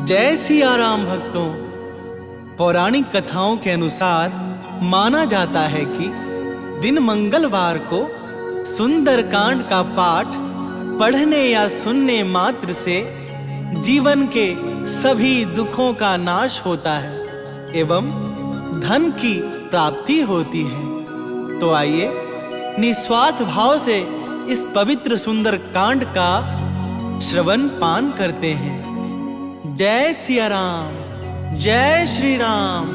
जय सिया राम भक्तों। पौराणिक कथाओं के अनुसार माना जाता है कि दिन मंगलवार को सुंदरकांड का पाठ पढ़ने या सुनने मात्र से जीवन के सभी दुखों का नाश होता है एवं धन की प्राप्ति होती है। तो आइए निस्वार्थ भाव से इस पवित्र सुंदरकांड का श्रवण पान करते हैं। जय सिया राम, जय श्री राम,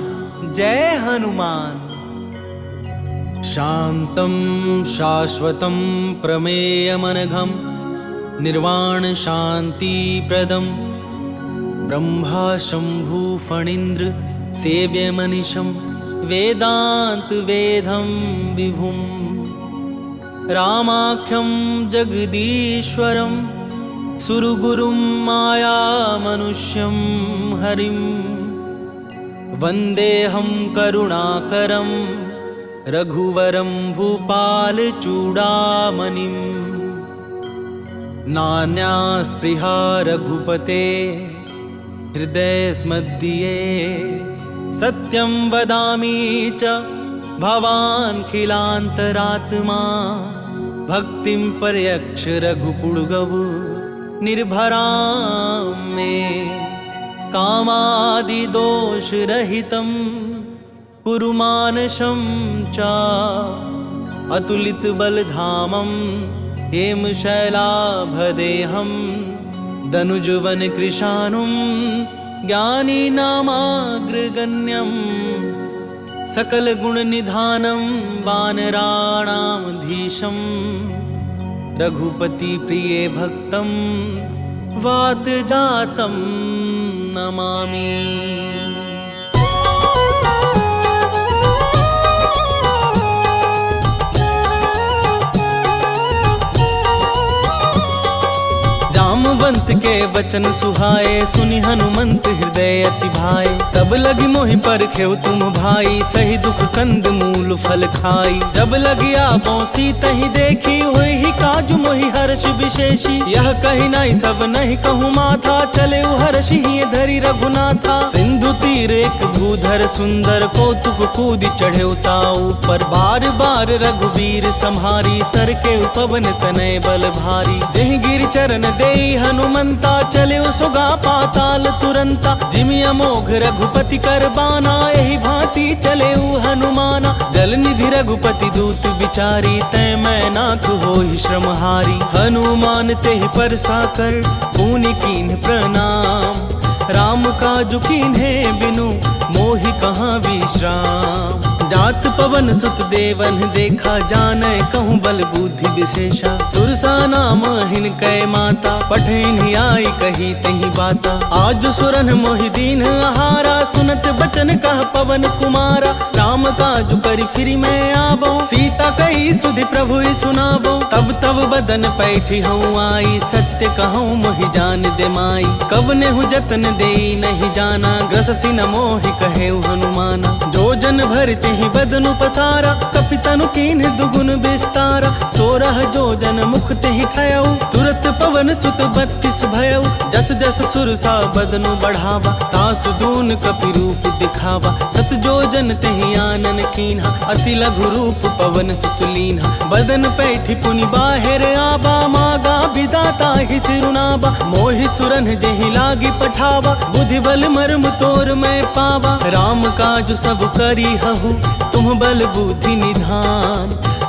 जय हनुमान। शांतं शाश्वतं प्रमेयमनघं निर्वाण शांति प्रदं ब्रह्मा शंभु फणीन्द्र सेव्यमनिशं वेदांत वेदं विभुं रामाख्यं जगदीश्वरं सुरगुरुं माया मनुष्यं हरिं वन्देऽहं करुणाकरं रघुवरं भूपालचूडामणिं। नान्या स्पृहा रघुपते हृदयस्मध्ये सत्यं वदामि च भवान् खिलान्तरात्मा भक्तिं पर्यक्ष रघुपुङ्गव निर्भरां मे कामादिदोषरहितं कुरु मानसं च अतुलितबलधामं हेमशैलाभदेहं दनुजवनकृशानुं ज्ञानिनामाग्रगण्यं सकलगुणनिधानं वानराणामधीशं रघुपति प्रिय भक्तं वातजातं नमामि। जामवंत के वचन सुहाए सुनि हनुमंत हृदय अति भाए। तब लगी मोहि परखेउ तुम भाई सही दुख कंद मूल फल खाई। जब लगी आपो सीतहि देखी हुई ही काजु मोहि हर्ष विशेषी। यह कही नहीं सब नहीं कहूँ माथा चले हर्षि ही धरी रघुनाथा। सिंधु तीर एक भूधर सुंदर कौतुक कूद चढ़े ताऊ पर बार बार रघुबीर संहारी तर के पवन तनय बल भारी। जहि गिर चरण दे हनुमंता चले सुगा पाताल तुरंता। जिमि अमोघ रघुपति कर बाना यही भांति चले हनुमाना। जल निधि रघुपति दूत बिचारी तय मैं नाथ होहि श्रमहारी। हनुमान तेहि परसा कर पुनि कीन्ह प्रणाम। राम काजु कीन्हे बिनु मोहि कहाँ विश्राम। जात पवन सुत देवन देखा जानै कहूँ बल बुद्धि विशेषा। सुरसा नाम हिनकै माता पठैन आई कही तही बाता। आज सुरन मोहि दीन आहारा सुनत बचन कह पवन कुमारा। राम काजु करि फिरि मैं आवो सीता कही सुधि प्रभु सुनावो। तब तब बदन पैठी हूँ आई सत्य कहूँ मोहि जान दे माई। कब नेहु जतन देई नहीं जाना ग्रससि न मोहि कहेउ हनुमाना। जो जन भरते ही बदनु पसारा कपितनु कीन्ह दुगुन विस्तारा। 16 जो जन मुख तेहि ठयउ तुरत पवन सुत 32 भयउ। जस जस सुरसा बदनु बढ़ावा तासु दून कपि रूप दिखावा। सत जो जन तेहि आनन कीन्हा अति लघु रूप पवन सुत लीन्हा। बदन पैठी पुनि बाहिर आबा मागा विदाता ही सिरुनाबा। मोहि सुरन जेहि लागी पठावा बुद्धि बल मर्म तोर मैं पावा। राम काजु सब करी हहु तुम बल बुद्धि निधान।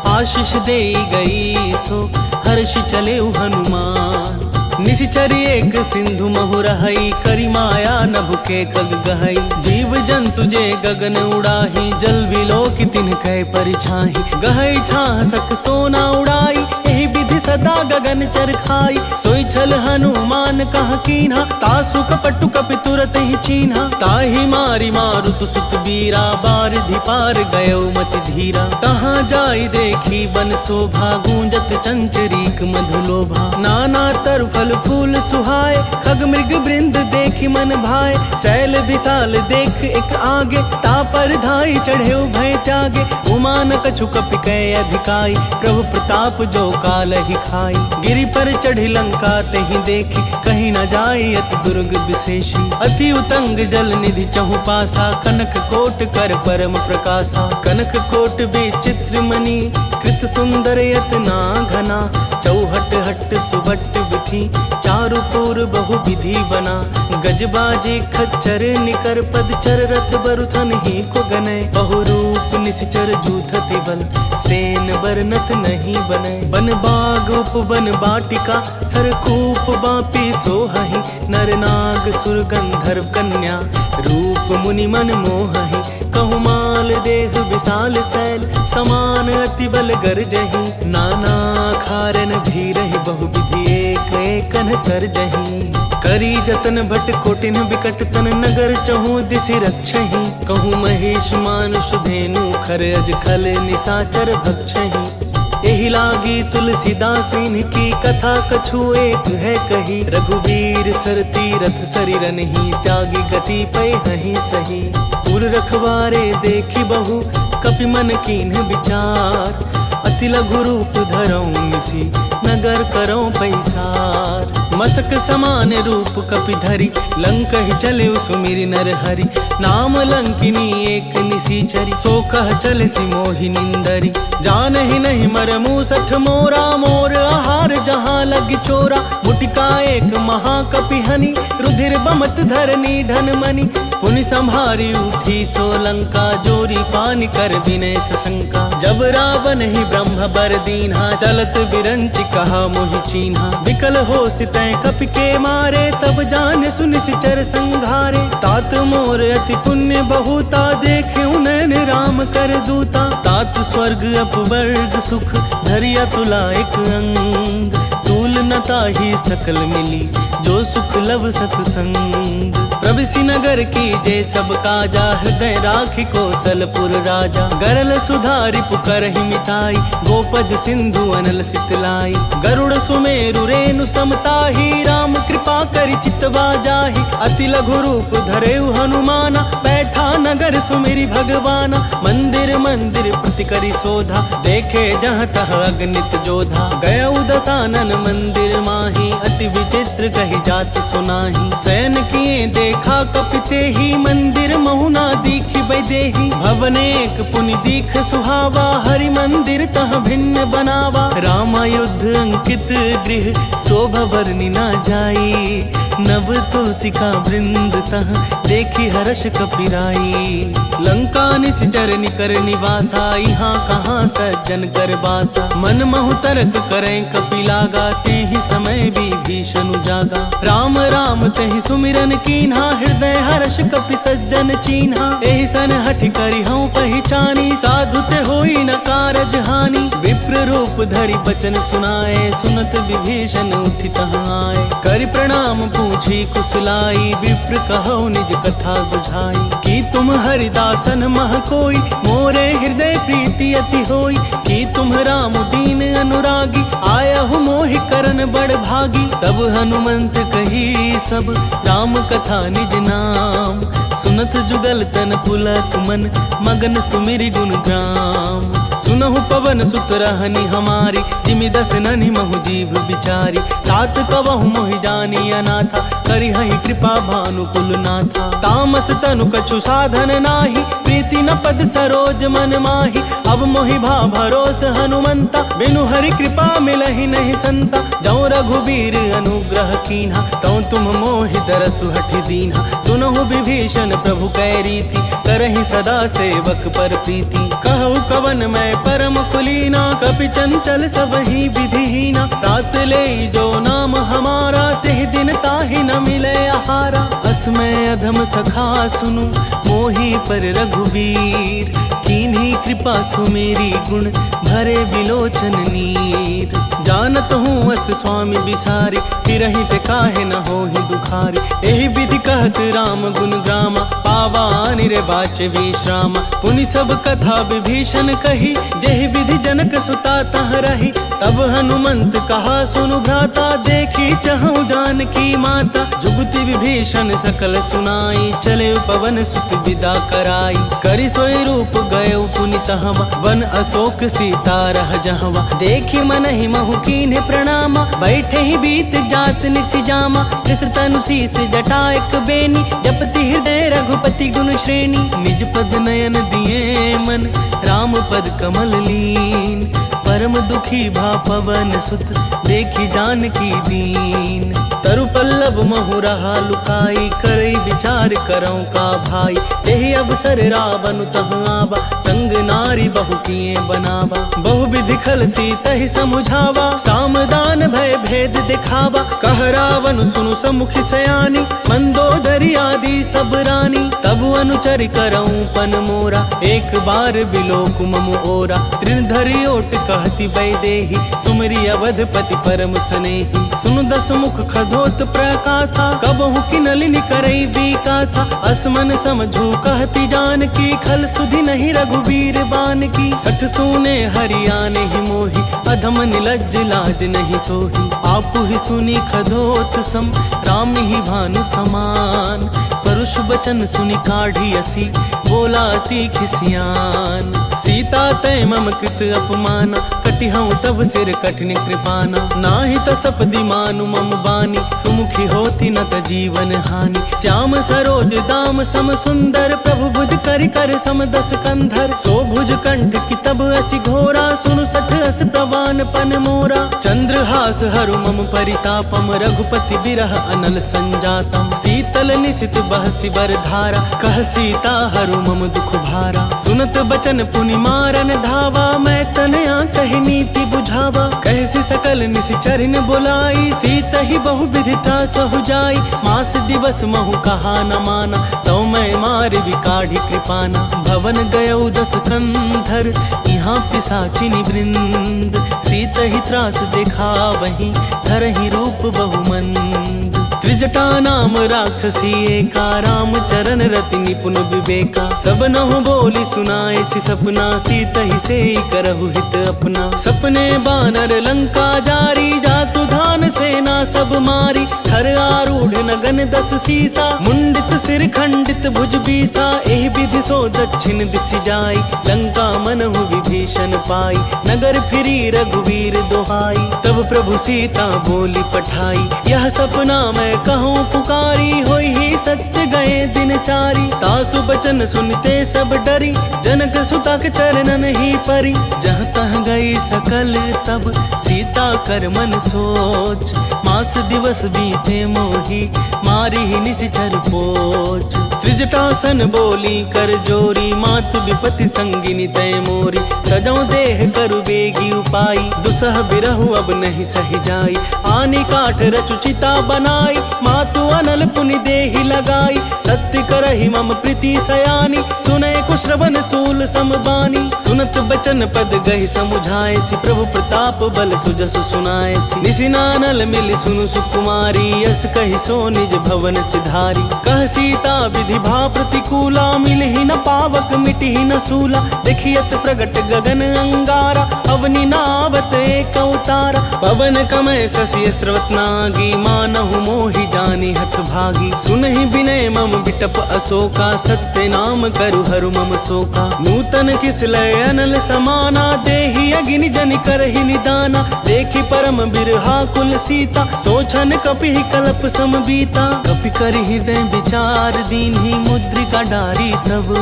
आशीष दे गई सो हर्ष चले हनुमान। निशिचर एक सिंधु महु रहई करी माया नभ के खग गहई। जीव जंतु जे गगन उड़ाही जल विलोकि तिनकै परिछाही। गहई छाह सख सोना उड़ाई एहि विधि सदा गगन चरखाई। सोई छल हनुमान कह कीन्हा तासु कपटु कपि तुरत ही चीन्हा। ताहि मारी मारुत सुत बीरा बारिधि पार गयो मति धीरा। तहाँ जाई देखी बन शोभा गूंजत चंचरीक मधुलोभा। नाना तर फल फूल सुहाए खग मृग वृंद देखी मन भाए। शैल विशाल देख एक आगे, तापर धाई चढ़े भय त्यागे। उमा न कछु कपि कै अधिकाई, प्रभु प्रताप जो काल ही खाई। गिरि पर चढ़ी लंका तेहि देखी, कहीं न जाई अति दुर्ग विशेषी। अति उतंग जल निधि चहु पासा, कनक कोट कर परम प्रकाशा। कनक कोट विचित्र मणि, कृत सुंदर यतना घना। चौहट हट सुभट विधि, चारु पुर बहु विधि बना। गजबाजी खच्चर निकर पदचर, रथ बरुथन ही को गनय। बहुरूप निश्चर जूथति बल, सेन बरनत नहीं बनय। बन बाग उपवन बाटिका, सरकूप बापी सोहहि। नर नाग सुर गंधर्व कन्या, रूप मुनि मन मोहहि। कहु माल देह विशाल शैल, समान अति बल गरजहि। नाना खारन भीरहि, बहु विधि एक एकन तरजहि। करी जतन भट कोटिन बिकट तन, नगर चहु दिसि रक्षहि। कहूँ महेश मानुष धेनु, खर अज खल निशाचर भक्षहि। एहि लागी तुलसीदास इनकी, कथा कछु एक है कही। रघुवीर सर तीरथ सरिरनहि, त्यागी गति पै हहि सही। पुर रखवारे देखी बहु, कपि मन कीन्ह विचार। अति लघु रूप धरऊं निसी, नगर करऊं पैसार। मसक समान रूप कपि धरि, लंक ही चले सुमिरि नर हरि। नाम लंकिनी एक निसीचरी, सो कह चले सी मोहि निंदरी। जानहि नहीं मर मूसठ मोरा, मोर आहार जहाँ लग चोरा। मुटिका एक महाकपि हनि, रुधिर बमत धरनी धन मनि। पुनि संभारी उठी सो लंका, जोरी पानी कर विनय सशंका। जब रावण ही ब्रह्म बर दीन्हा, चलत बिरंचि कहा मोहि चीन्हा। विकल हो सितै कपि के मारे, तब जान सुनि सिचर संघारे। तात मोर अति पुण्य बहुता, देखे नैन राम कर दूता। तात स्वर्ग अपवर्ग सुख, धरिया तुला एक अंग। तूल न ताहि सकल मिली, जो सुख लव सतसंग। प्रविशि नगर की जय सब काजा, हृदय राखि कौशलपुर राजा। गरल सुधारि पुकरहि मिताई, गोपद सिंधु अनल सितलाई। गरुड़ सुमेरु रेणु समताहि, राम कृपा करि चितवा जाहि। अति लघु रूप धरेउ हनुमाना, बैठा नगर सुमिरि भगवाना। मंदिर मंदिर प्रति करि शोधा, देखे जहाँ तह अगणित जोधा। गयउ दसानन मंदिर माही, अति विचित्र कही जात सुनाही। शयन किए देखा कपिते ही, मंदिर महुना दीखि बैदेही। भवन एक पुनि दीख सुहावा, हरि मंदिर तह भिन्न बनावा। राम युद्ध अंकित गृह, शोभा वर्णि न जाई। नव तुलसी का वृंद तह, देखी हर्ष कपिराई। लंका निश्चर निकर निवासा, यहाँ कहाँ सज्जन कर बासा। मन महु तरक करें कपि लागा, तेहि समय विभीषण जागा। राम राम तेहि सुमिरन कीन्हा, हृदय हर्ष कपि सज्जन चीन्हा। एहि सन हठि करि हऊँ पहिचानी, साधु ते होई न कारज हानि। विप्र रूप धरि बचन सुनाए, सुनत विभीषण उठि तहाँ आए। करि प्रणाम पूछी कुशलाई, विप्र कहौ निज कथा बुझाई। कि तुम हरिदासन मह कोई, मोरे हृदय प्रीति अति होई। कि तुम राम दीन अनुरागी, आयहु मोहि करन बड़ भागी। तब हनुमंत कही सब, राम कथा निज नाम। सुनत जुगल तन पुलक मन, मगन सुमिरि गुण ग्राम। सुनहु पवन सुत रहनि हमारी, जिमि दस ननि महु जीव बिचारी। तात कवहु मोहि जानी अनाथा, करिहहि कृपा भानुकुल नाथा। तामस तनु कछु साधन नाही, प्रीति न पद सरोज मन माही। अब मोहि भा भरोस हनुमंता, बिनु हरि कृपा मिलहि नहीं संता। जौ रघुबीर अनुग्रह कीन्हा, तौ तुम मोहि दरसु हठि दीन्हा। सुनहु विभीषण प्रभु कै रीति, करहि सदा सेवक पर प्रीति। कहु कवन मैं परम कुलीना, कपि चंचल सबहि विधिहीना। तात ले जो नाम हमारा, तेहि दिन ताहि न मिले आहारा। बस मैं अधम सखा सुनु मोही पर रघुवीर, कीन्ही कृपा सुमेरी गुण भरे बिलोचन नीर। जानत हूँ अस स्वामी बिसारी, फिरहि ते काहे न होहि दुखारी। एहि विधि कहत राम गुण ग्रामा, पावा निरे बाचे विश्रामा। पुनि सब कथा विभीषण कही, जेहि विधि जनक सुता तह रही। तब हनुमंत कहा सुनु भ्राता, देखी चहु जानकी माता। जुगति विभीषण सकल सुनाई, चले पवन सुत विदा कराई। करि सोई रूप गए पुनि तहवा, वन अशोक सीता रह जहवा। देखी मनहि महु कीन्हे प्रणामा, बैठे ही बीत जात निसि जामा। कृष तनु शीस जटा एक बेनी, जपति हृदय रघुपति गुण श्रेणी। निज पद नयन दिए मन, राम पद कमल लीन। परम दुखी भा पवन सुत, देखी जानकी दीन। तरु पल्लव महु रहा लुकाई, करई विचार करऊं का भाई। तेहि अवसर रावण तह आवा, संग नारी बहु किए बनावा। बहु विधि खल सीतहि समुझावा, सामदान भय भेद दिखावा। कह रावण सुनु समुखि सयानी, मंदोदरी आदि सब रानी। तब अनुचरि करऊं पन मोरा, एक बार बिलोक मम ओरा। तृणधरि ओट कहती वैदेही, सुमरि अवधपति परम स्नेही। सुनु दस मुख खधोत प्रकाशा, कबहु किनलिनि करई विकासा। असमन समझू कहती जानकी, खल सुधि नहीं रघुबीर बान की। सठ सुने हरियाने ही मोही, अधम निलज्ज लाज नहीं तोही। आपु ही सुनी खधोत सम, राम ही भानु समान। परुष बचन सुनि काढ़ी असी, बोला अति खिसियान। सीता तय मम कृत अपमाना, कटिहऊँ तब सिर कठिन कृपाना। नाहि तसपदि मानु मम बानी, सुमुखी होती न त जीवन हानि। श्याम सरोज दाम सम सुंदर, प्रभु भुज करि कर सम दस कंधर। सो भुज कंठ की तब असी घोरा, सुनु सठ अस प्रवान पन मोरा। चंद्रहास हरु मम परितापम, रघुपति बिरह अनल संजातम। शीतल निशित बहसी बर धारा, कह सीता हरु मम दुख भारा। सुनत बचन पुनि मारन धावा, मैं तनया कहि नीति बुझावा। कहसी सकल निशिचरिन बुलाई, सीत ही बहु विधि त्रास हो जाई। मास दिवस महु कहा न माना, तो मैं मार विकाढ़ी कृपाना। भवन गयौ दस कंधर, यहाँ पिशाचिनी वृंद। सीत ही त्रास देखा वहीं, धरहि रूप बहुमंद। त्रिजटा नाम राक्षसी एका, राम चरण रति निपुण विवेका। सब नहु बोली सुनाए सि सपना, सीत ही से करहु हित अपना। सपने बानर लंका जारी, जातु धान सेना सब मारी। हर आरूढ़ नगन दस सीसा, मुंडित सिर खंडित भुज बीसा। एहि विधि सो दक्षिण दिशि जाई, लंका मनहु विभीषण पाई। नगर फिरी रघुवीर दोहाई, तब प्रभु सीता बोली पठाई। यह सपना मैं कहूँ पुकारी, होई ही सत्य गए दिन चारी। तासु बचन सुनते सब डरी, जनक सुता के चरणन ही परी। जहाँ तह गई सकल तब, सीता कर मन सोच। मास दिवस बीते मोही, मारी ही निशिचर पोच। त्रिजटासन बोली कर जोरी, मातु विपति संगिनी तय मोरी। तजौ देह करु बेगी उपाई, दुसह बिरहु अब नहीं सही जाई। आनी काठ रचु चिता बनाई, मातु अनल पुनि देहि लगाई। सत्य करहि मम प्रीति सयानी, सुने कुश्रवण सूल समबानी। सुनत बचन पद गहि समुझाए सी, प्रभु प्रताप बल सुजस सुनाए सी। निसिनानल मिल सुनु सुकुमारी, यस कहि सो निज भवन सिधारी। कह सीता विधि भा प्रतिकूला, मिलहि न पावक मिटहि न सूला। देखियत प्रगट गगन अंगारा, अवनि नावत एक अवतारा। पवन कमय शशि स्रवत नागी, मानहु मोहि जानि हथ भागी। सुनहि विनय मम बिटप अशोका, सत्य नाम करु हरु मम शोका। नूतन किसलय अनल समाना, देहि अग्नि जनि करहि निदाना। देखि परम बिरहा कुल सीता, सोचन कपि कल्प सम बीता। कपि कर हृदय विचार दीन्हि, मुद्रिका डारी तब।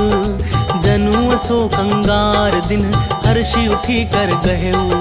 जनु अशोक अंगार दिन, हर्षि उठी कर गहेऊ।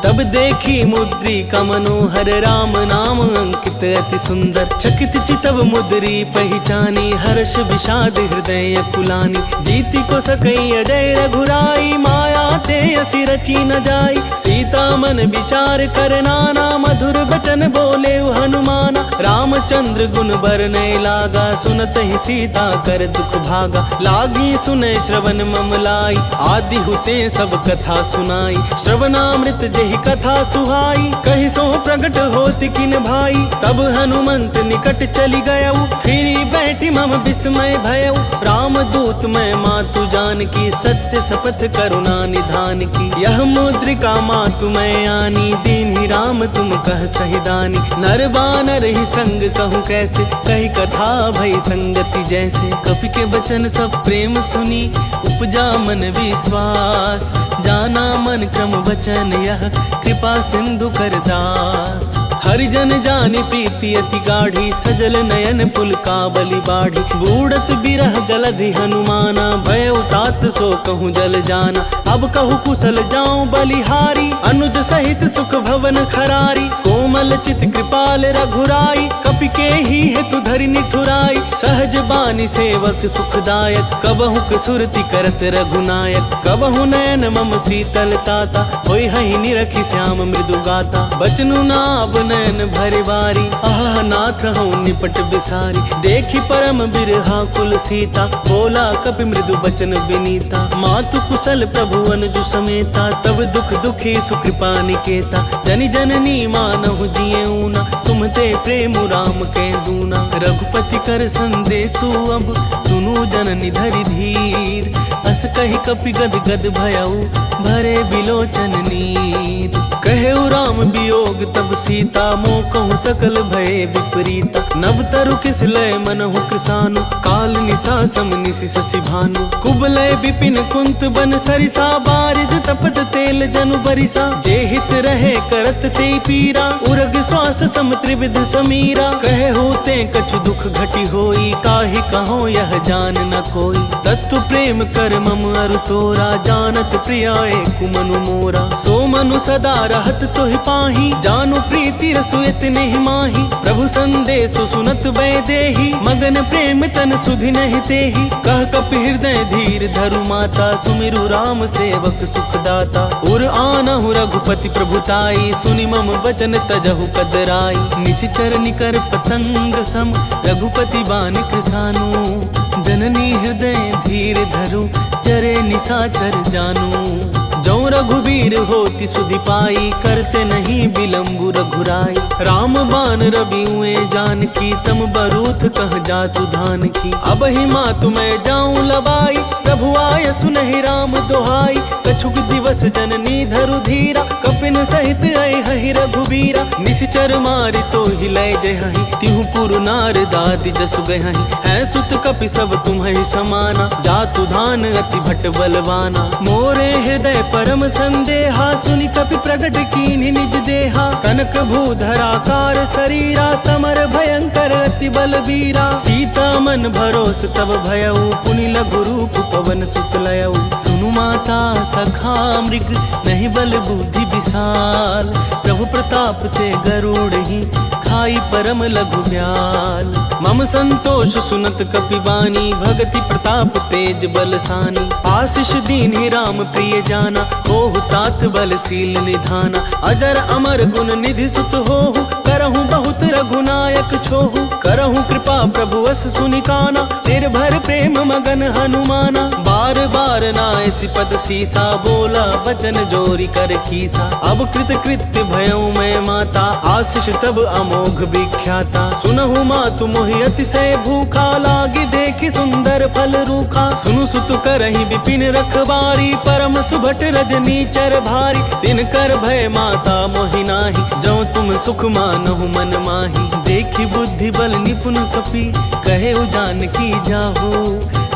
तब देखी मुद्रिका मनोहर, राम नाम अंकित अति सुंदर। चकित चितव मुद्री पहचानी, हर्ष विषाद हृदय कुलानी। जीति को सकई अजय रघुराई, माया ते असी रची न जाई। सीता मन विचार कर नाना, मधुर बचन बोले हनुमाना। रामचंद्र गुण बरनय लागा, सुनत ही सीता कर दुख भागा। लागी सुने श्रवण मम लाई, आदि हुते सब कथा सुनाई। श्रवणामृत जेहि कथा सुहाई, कहि सो प्रगट होति किन भाई। तब हनुमंत निकट चली गयऊ, फिरी बैठी मम विस्मय भयऊ। राम दूत मैं मातु जान की, सत्य शपथ करुणा निधान की। यह मुद्रिका मातु मैं आनी, दीन ही राम तुम कह सही दानी। नर बानर ही संग कहूँ कैसे, कही कथा भई संगति जैसे। कपि के बचन सब प्रेम सुनी, उपजा मन विश्वास। जाना मन क्रम वचन यह, कृपा सिंधु कर दास। हरिजन जानि प्रीति अति गाढ़ी, सजल नयन पुलकावली बाढ़ी। बूढ़त बिरह जलधि हनुमाना, भय उतात सो कहूँ जल जाना। अब कहूँ कुशल जाऊं बलिहारी, अनुज सहित सुख भवन खरारी। कोमल चित कृपाल रघुराई, कपि के ही हेतु धरि निठुराई। सहज बानी सेवक सुखदायक, कबहु कसुरति करत रघुनायक। कबहु नयन मम शीतल ताता, होय हहि निरखि श्याम मृदु गाता। बचनु नाभ नयन भरे बारी, आह नाथ हूँ निपट बिसारी। देखी परम बिरहा कुल सीता, बोला कपि मृदु बचन विनीता। मातु कुशल प्रभु अनुज समेता, तब दुख दुखी सुकृपा निकेता। जनि जननी मानहु जिये ऊना, तुम ते प्रेम राम के दूना। रघुपति कर संदेशु अब, सुनु जननी धरि धीर। अस कहि कपि गद गद भयऊ, भरे बिलोचन नीर। कहेउ राम वियोग तब सीता, मोह कहूँ सकल भय विपरीता। नव तरु किस लय मनहु कृसानु, काल निशा सम निशि शशि भानु। कुबलय विपिन कुंत बन सरिसा, बारिद तपत तेल जनु बरिसा। जे हित रहे करत ते पीरा, उरग श्वास सम त्रिविध समीरा। कहे होते कछु दुख घटी होई, काहि कहो यह जान न कोई। तत्व प्रेम कर मम अरु तोरा, जानत प्रियाए कुमनु मोरा। सो मनु सदा रहत तोहि पाही, जानु प्रीति रसु इतने माही। प्रभु संदेशु सुनत वैदेही, मगन प्रेम तन सुधि नहीं तेही। कह कपि हृदय धीर धरु माता, सुमिरु राम सेवक सुखदाता। उर आनहु रघुपति प्रभुताई, सुनि मम वचन तजहु कदराई। निशिचर निकर पतंग सम, रघुपति बानि कृसानु। जननी हृदय धीर धरु, चरे निशाचर जानू। जो रघुबीर होति सुधि पाई, करते नहीं विलंबु रघुराई। राम बान रबिउए जानकी, तम बरूथ कह जातु धान की। अब ही मातु मैं जाऊं लबाई, प्रभु आय सुनहि राम दोहाई। कछुक दिवस जननी धरु धीरा, कपिन सहित आई हहि रघुबीरा। निशिचर मारि तो ही लय जयहि, तिहु पुरु नार दाति जसु गयहि। है सुत कपि सब तुम्हि समाना, जातु धान अति भट बलवाना। मोरे हृदय परम संदेहा, सुनि कपि प्रगट कीन्हि निज देहा। कनक भूधराकार शरीरा, समर भयंकर अति बलबीरा। सीता मन भरोस तब भयऊ, पुनि लघु रूप पवन सुत लयऊ। सुनु माता सखा मृग, नहीं बल बुद्धि विशाल। प्रभु प्रताप ते गरुड़ ही, खाई परम लघु ब्याल। मम संतोष सुनत कपि बानी, भगति प्रताप तेज बलसानी। आशीष दीन्हि राम प्रिय जाना, होहु तात बलशील निधाना। अजर अमर गुण निधि सुत होहु, करहु बहुत रघुनायक छोहु। करहु कृपा प्रभु अस सुनिकाना, निर्भर प्रेम मगन हनुमाना। बार बार नायसि पद सीसा, बोला बचन जोरी कर कीसा। अब कृत कृत्य भयऊ मैं माता, आशीष तब अमोघ विख्याता। सुनहु मातु मोहि अतिशय भूखा, लागी देखि सुंदर फल रूखा। सुनु सुत करहि विपिन रखबारी, परम सुभट रजनी चर भारी। तिनकर भय माता मोहि नाही, जो तुम सुख मानहु मन माही। देखि बुद्धि बल निपुण कपि, कहे जानकी जाहु।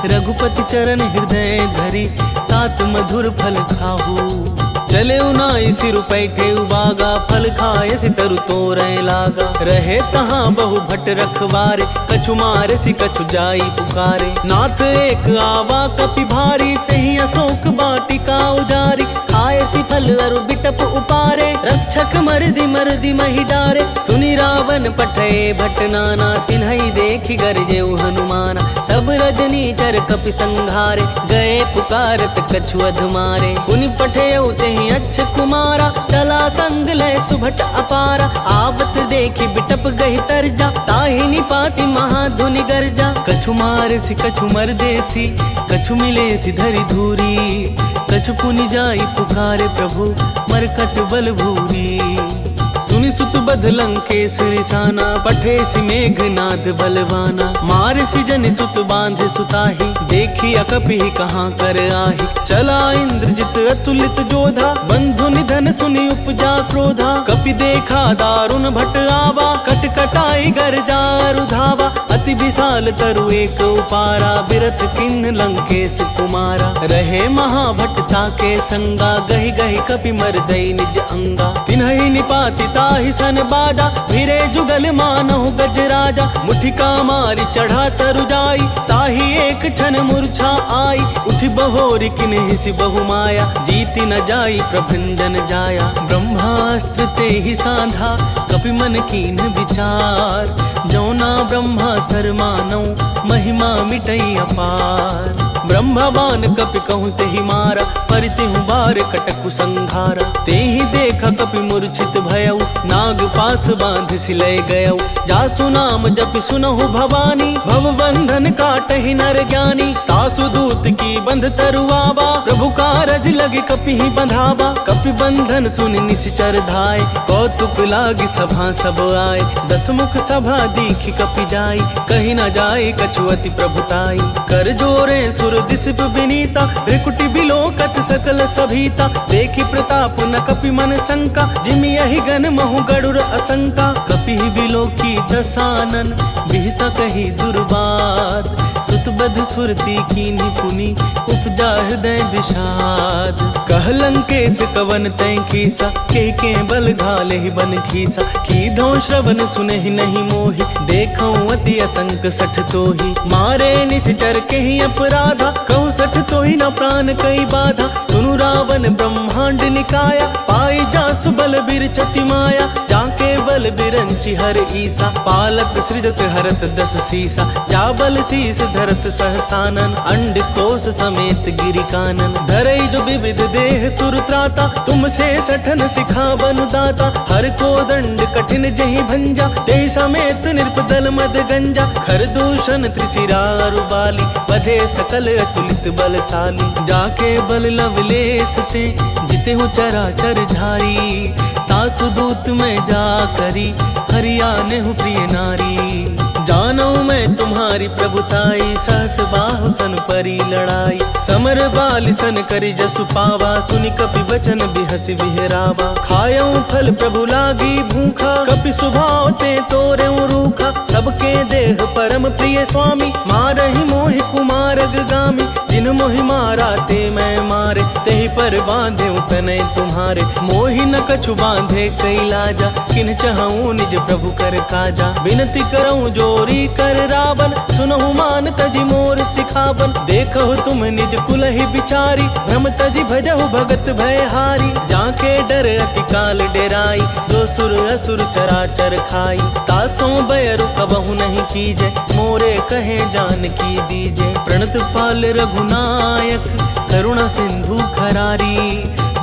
रघुपति चरण हृदय धरि, तात मधुर फल खाहु। चले उनाई सिर पैठे उबागा, फल खाए सि तरु तोरे लागा। रहे तहाँ बहु भट रखवारे, कछु मारे सि कछु जाई पुकारे। नाथ एक आवा कपि भारी, तेहि अशोक बाटिका उजारी। खाए सि फल अरु बिटप उपारे, रक्षक मरदी महि डारे। सुनि रावण पठे भट नाना, तिन्हई देखि गरजेउ हनुमाना। सब रजनी चर कपि संघारे, गए पुकारत कछु अध मारे। पुनि पठेउ तेहि अच्छ कुमारा, चला संग लय सुभट अपारा। आवत देखि बिटप गहि तरजा, ताहि निपाति महाधुनि गर्जा। कछु मारसि कछु मरदेसी, कछु मिलेसि धरि धूरी। कछु पुनि जाई पुकारे प्रभु, मरकट बल भूरी। सुनि सुत बध लंकेश रिसाना, पठेसि मेघनाद बलवाना। मारसि जनि सुत बांध सुताहि, देखी अकपि कहाँ कर आहि। चला इंद्रजित अतुलित जोधा, बंधु निधन सुनि उपजा क्रोधा। कपि देखा दारुण भट आवा, कटकटाई गर्जा रुधावा। अति विशाल तरु एक उपारा, बिरथ किन्न लंकेश कुमारा। रहे महाभट ताके संगा, गहि गहि कपि मरदई निज अंगा। तिन्हहि निपाति ताहि सन बाजा, फिरे जुगल मानहु गज राजा। मुठिका मारि चढ़ा तरु जाई, ताहि एक क्षण मूर्छा आई। उठि बहोरि किन्हि बहु माया, जीति न जाई प्रभंजन जाया। ब्रह्मास्त्र तेहि साधा, कपि मन कीन विचार। जौना ब्रह्मा सर मानौ, महिमा मिटई अपार। ब्रह्मवान कपि कहूँ तेहि मारा, परितिहु बार कटकु संघारा। तेहि देखा कपि मूर्छित भयउ, नाग पास बांध सिलय गयउ। जासु नाम जपि सुनहु भवानी, भव बंधन काटहि नर ज्ञानी। तासु दूत की बंध तरुआवा, प्रभु कारज लगे कपि ही बंधावा। कपि बंधन सुनि निश्चर धाय, कौतुक लागी सभा सब आए। दस मुख सभा दीखि कपि जाई, कही न जाए कछु अति प्रभुताई। कर जोरे सुर दिसिप विनीता, त्रिकुटि बिलोकत सकल सभीता। देखि प्रताप न कपि मन शंका, जिमि यहि गन महु गरुड़ असंका। कपि बिलोकी दसानन, बिहसा कही दुर्बाद। सुत बध सुरती कीन्हि पुनि, उपजा हृदय विषाद। कह लंकेश कवन तै खीसा, के बल घाले बन खीसा। कीधो श्रवण सुनहि नहीं मोहि, देखौ अति असंक सठ तोहि। मारे निश्चर केहि अपराधा, कहु सठ तोहि न प्राण कई बाधा। सुनु रावण ब्रह्मांड निकाया, पाई जासु बल बिरचति माया। जाके बल बिरंचि हर ईसा, पालत सृजत हरत दस सीसा। जा बल शीस धरत सहसानन, अंड कोश समेत गिरि कानन। धरई जो विविध देह सुर त्राता, तुमसे सठन सिखा बनु दाता। हर को दंड कठिन जहि भंजा, तेहि समेत निर्पदल मद गंजा। खर दूषण त्रिशिरा अरु बाली, बधे सकल अतुलित बलशाली। जाके बल लवलेस ते, जितेहु चराचर झारी। तासु दूत में जा करी, हरियाने हूँ प्रिय नारी। जानो मैं तुम्हारी प्रभुताई, सहस बाहु सन परी लड़ाई। समर बाल सन करी जसु पावा, सुनि कपि वचन बिहसि विहरावा। खायऊ फल प्रभु लागी भूखा, कपि सुभाव ते तोरे रूखा। सबके देह परम प्रिय स्वामी, मारहि मोहि कुमारग गामी। जिन मोहि मारा ते मैं मारे, तेहि पर बांधे तनय तुम्हारे। मोहि न कछु बांधे कई लाजा, किन चहऊँ निज प्रभु कर काजा। विनती करऊँ जोरी कर रावण, सुनहु मान तजि मोर सिखावन। देखहु तुम निज कुलहि बिचारी, भ्रम तजि भजहु भगत भयहारी। जाके डर अति काल डेराई, जो सुर असुर चराचर खाई। तासों बैरु कबहु नहीं कीजे, मोरे कहे जान की दीजे। प्रणत पाल रघुनायक, करुणा सिंधु खरारी।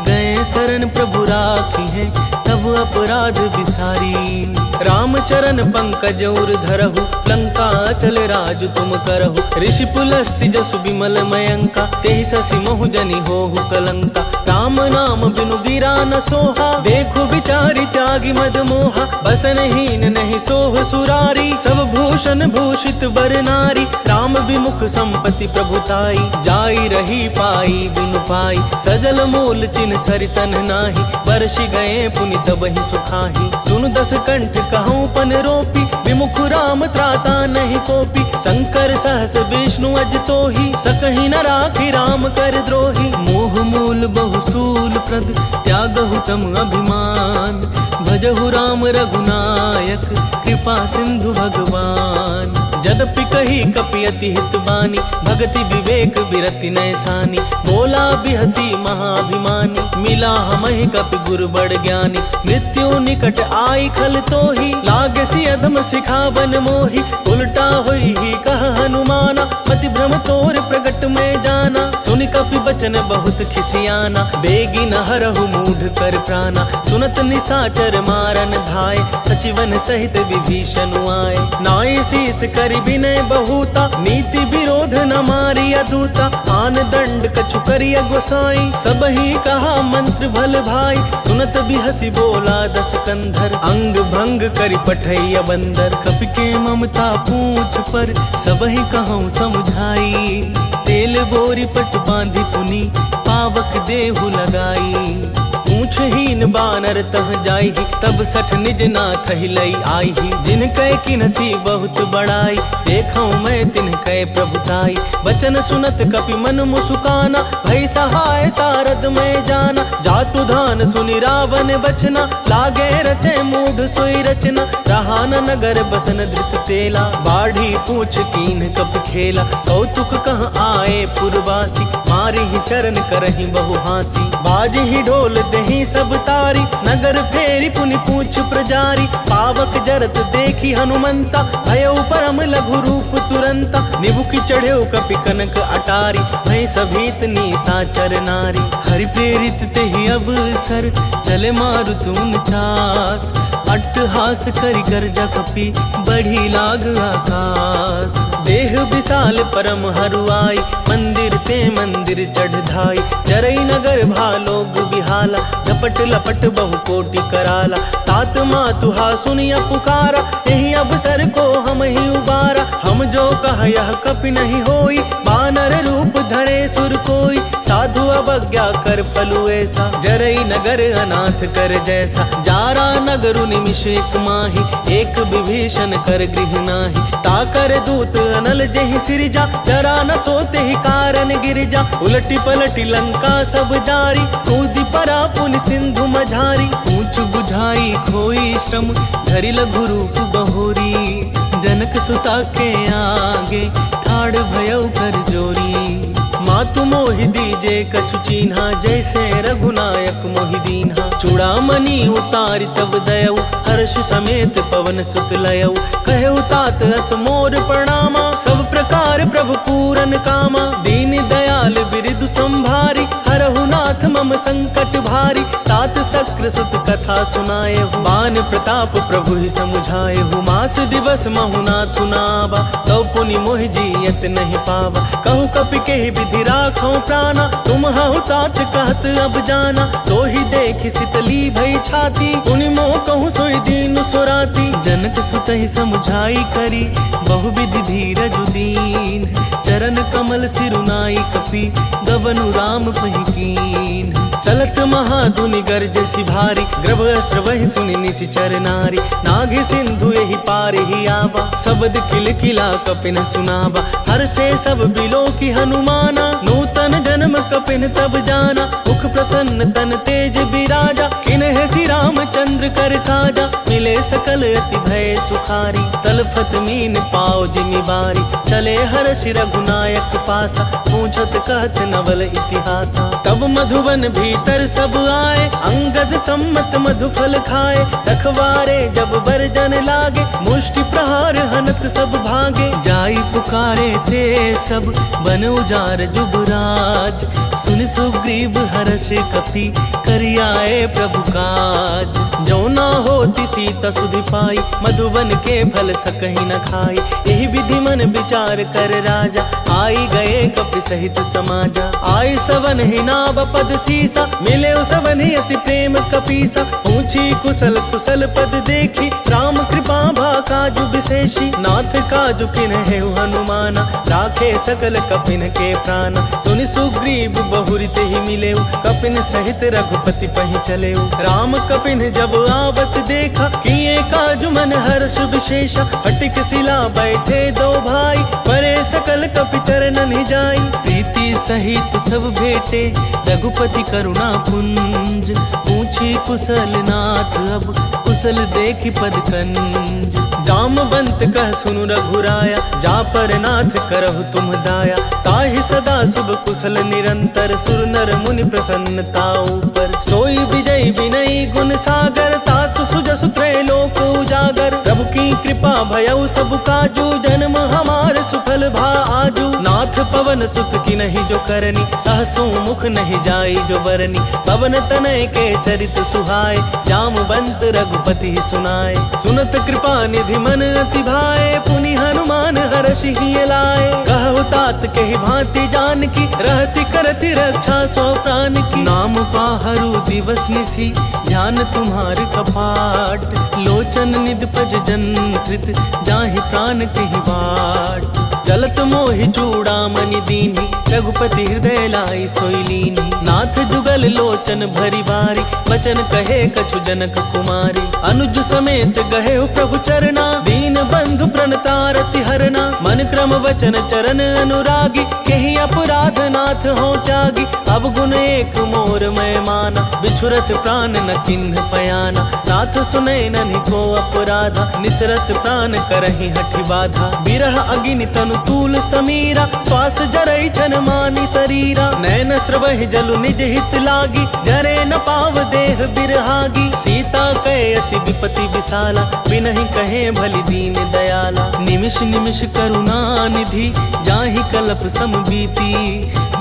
गए शरण प्रभु राखी है, तब अपराध विसारी। रामचरण पंकज उर धरहु, लंका चल राज तुम करहु। ऋषि पुलस्ति जसु बिमल मयंका, तेहि ससि मोहु जनि होहु कलंका। राम नाम बिनु गिरा न सोहा, देखु बिचारी त्यागी मद मोहा। बसन हीन नहीं सोह सुरारी, सब भूत विभूषण भूषित वर नारी, राम विमुख संपत्ति प्रभुताई। जाई रही पाई बिनु पाई, सजल मूल चिन्ह सरितन नाही। वर्षि गए पुनि तबहि सुखाही, सुन दस कंठ कहूँ पन रोपी। विमुख राम त्राता नहीं कोपी, शंकर सहस विष्णु अज तोहि। सकहि न राखी राम कर द्रोही, मोह मूल बहुसूल प्रद त्यागहु तम अभिमान। भजहु राम रघुनायक, कृपा सिंधु भगवान। जदपि कही कपि अति हित बानी, भगति विवेक बिरति नैसानी। बोला बिहसी महाभिमानी, मिला हमहि कपि गुरु बड़ ज्ञानी। मृत्यु निकट आई खल तोहि, लागे सी अधम सिखावन मोहि। उल्टा होई ही कह हनुमाना, मति भ्रम तोर प्रगट में जाना। सुनि कपि बचन बहुत खिसियाना, बेगी न हरहु मूढ़ कर प्राणा। सुनत निशाचर मारन धाय, सचिवन सहित विभीषण आए। नाई शीस कर विनय बहुता, नीति विरोध न मारिया दूता। आन दंड कछु करिया गोसाई, सबही कहा मंत्र भल भाई। सुनत बिहसी बोला दस कंधर, अंग भंग करि पठैया बंदर। कपि के ममता पूछ पर, सबही कहूँ समझाई। तेल बोरी पट बांधी पुनी, पावक देहु लगाई। पूछहीन बानर तह जाई, तब सठ निज नाथ ही लई आई। जिन कै किनसी बहुत बड़ाई, देखऊं मैं तिन कै प्रभुताई। बचन सुनत कपि मन मुसुकाना, भई सहाय सारद में जाना। जातु धान सुनि रावण बचना, लागे रचे मूढ़ सोई रचना। रहा न नगर बसन धृत तेला, बाढ़ी पूछ कीन कपि खेला। कौतुक कह आए पुरवासी, मारी ही चरण करही बहु हासी। बाज ही ढोल दही सब तारी, नगर फेरी पुनि पूछ प्रजारी। पावक जरत देखी हनुमंता, भयउ परम लघु रूप तुरंता। निबुकी चढ़ेउ कपि कनक अटारी, भई सभीत निशाचर नारी। हरि प्रेरित तेहि अवसर, चले मारुत उनचास। अट्टहास करि गर्जा कपि, बढ़ी लाग आकाश। देह विशाल परम हरुआई, मंदिर ते मंदिर चढ़ धाई। जरई नगर भालोग बिहाला, झपट लपट बहु कोटि कराला। तात मातुहा सुनिया पुकारा, यही अवसर को हम ही उबारा। हम जो कह यह कपि नहीं होई, बानर रूप धरे सुर कोई। साधु अवज्ञा कर फलु ऐसा, जरई नगर अनाथ कर जैसा। जारा नगरु निमिष एक माही, एक विभीषण कर गृह नाही। ताकर दूत अनल जेहि सिरजा, जरा न सोते ही कारण गिरजा। उलटी पलटी लंका सब जारी, कूदी परा पुनि सिंधु मझारी। पूछ बुझाई खोई श्रम, धरि लघु रूप बहोरी। जनक सुता के आगे, ठाड़ भयउ कर जोरी। मातु मोहि दीजे कछु चीन्हा, जैसे रघुनायक मोहि दीन्हा। चूड़ामणि उतारि तब दयऊ, हर्ष समेत पवन सुत लयऊ। कहऊ तात अस मोर प्रणामा, सब प्रकार प्रभु पूरन कामा। दीन दयाल बिरदु संभारी, हरहु नाथ मम संकट भारी। तात सक्र सुत कथा सुनाएहु, बान प्रताप प्रभु ही समुझाएहु। मास दिवस महु नाथु नावा, तौ पुनि मोहि जियत नहीं पावा। कहु कपि केहि विधि राखो प्राणा, तुम हहु तात कहत अब जाना। तो ही देखि सितली भई छाती, पुनि मोह कहूँ सोई दीन सुराती। जनक सुत ही समुझाई करी, बहु विधि धीरज दीन। चरण कमल सिरुनाई कपि, गवनु राम पहि कीन। चलत महाधुनि गरजसि भारी, ग्रभ अस्त्र वहि सुनि निशिचर नारी। नाघि सिंधु यही पार ही आवा, शब्द किल किला कपिन सुनावा। हर्षे सब बिलो की हनुमाना, नूतन जन्म कपिन तब जाना। मुख प्रसन्न तन तेज बिराजा, किन्ह सी रामचंद्र कर काजा। मिले सकल अति भय सुखारी, तलफत मीन पाओ जिमि बारी। चले हर्ष रघुनायक पासा, पूछत कहत नवल इतिहासा। तब मधुबन भीतर सब आए, अंगद सम्मत मधु फल खाए। रखवारे जब बरजन लागे, मुष्टि प्रहार हनत सब भागे। जाई पुकारे थे सब, बन उजार जुबराज। सुन सुग्रीव हर्ष कपि, करियाए प्रभु काज। जो न होती सीता सुधि पाई, मधुबन के फल सकहि न खाई। यही विधि मन विचार कर राजा, आई गए कपि सहित समाजा। आई सवन ही नाव पद सीसा, मिले सवन ही अति प्रेम कपीसा। पूछी कुशल कुशल पद देखी, राम कृपा भा काजु विशेषी। नाथ काजु किन्हे हनुमाना, राखे सकल कपिन के प्राण। सुनि सुग्रीव बहुरित ही मिले, कपिन सहित रघुपति पहि चले। राम कपिन जब आवत देखा, किए काजु मन हर्ष विशेषा। फटिक शिला बैठे दो भाई, परे सकल कपि चरणन ही जाई। प्रीति सहित सब भेटे, रघुपति करुणा पुंज। पूछी कुशल नाथ अब, कुशल देखी पद कंज। जामवंत कह सुनु रघुराया, जा पर नाथ करहु तुम दाया। ताहि सदा शुभ कुशल निरंतर, सुर नर मुनि प्रसन्नता ऊपर। सोई विजय विनयी गुण सागर, तासु सुजसु त्रैलोक उजागर। प्रभु की कृपा भयउ सब काजू, जन्म हमार सुफल भा आजू। नाथ पवन सुत की नहीं जो करनी, सहसो मुख नहीं जाई जो बरनी। पवन तनय के चरित सुहाए, जामवंत रघुपति सुनाए। सुनत कृपा निधि मन अति भाए, पुनि हनुमान हर्षि ही लाए। कहु तात के ही भांति जानकी, रहति करति रक्षा सो प्राण की। नाम पाहरु दिवस निसी, ध्यान तुम्हार कपाट। लोचन निध पज जंत्रित, जाहि प्राण के ही बाट। चलत मोहि चूड़ामणि दीन्ही, रघुपति हृदय लाई सोई लीन्ही। नाथ जुगल लोचन भरी बारी, वचन कहे कछु जनक कुमारी। अनुज समेत गहे प्रभु चरना, दीन बंधु प्रणतारति हरना। मन क्रम वचन चरण अनुरागी, केहि अपराध नाथ हो त्यागी। अब गुण एक मोर मैं माना, बिछुरत प्राण न किन्ह पयाना। नाथ सुनै नन्हि को अपराधा, निसरत प्राण करहि हठि बाधा। बिरह अगिनि तनु तूल समीरा, श्वास जरई छन मानि शरीरा। नैन स्रवहि जलु निज हित लागी, जरे न पाव देह बिरहागी। सीता कहे अति विपति विशाला, बिनहि कहे भलि दीन दयाला। निमिष निमिष करुणा निधि, जाहि कलप सम बीती।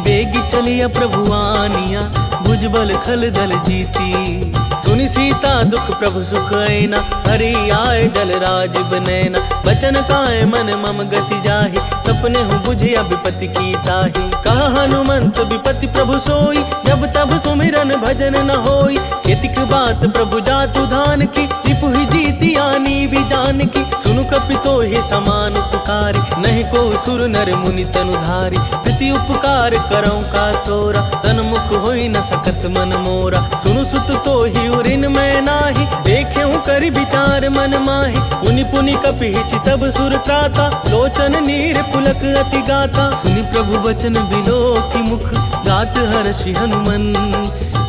बेगी चलिया प्रभु आनिया, भुजबल खल दल जीती। सुनि सीता दुख प्रभु सुख ऐना, हरि आए जल राज बनैना। बचन काए मन मम गति जाहि, सपने हूँ बुझिया विपति की ताहि। कहा हनुमंत विपति प्रभु सोई, जब तब सुमिरन भजन न होई। केतिक बात प्रभु जातु धान की, रिपु ही जीती आनी भी जान की। सुनु कपितो ही समान उपकारी, नहीं को सुर नर मुनि तनुधारी। प्रीति उपकार करौ का तोरा, सन्मुख होई न सकत मन मोरा। सुनु सुत तो ही उरिन मैं नाही, देखे हूँ करि विचार मन माही। पुनि पुनि कपि चितब सुर त्राता, लोचन नीर पुलक अति गाता। सुनि प्रभु वचन बिलो की मुख, गात हर्षि हनुमन।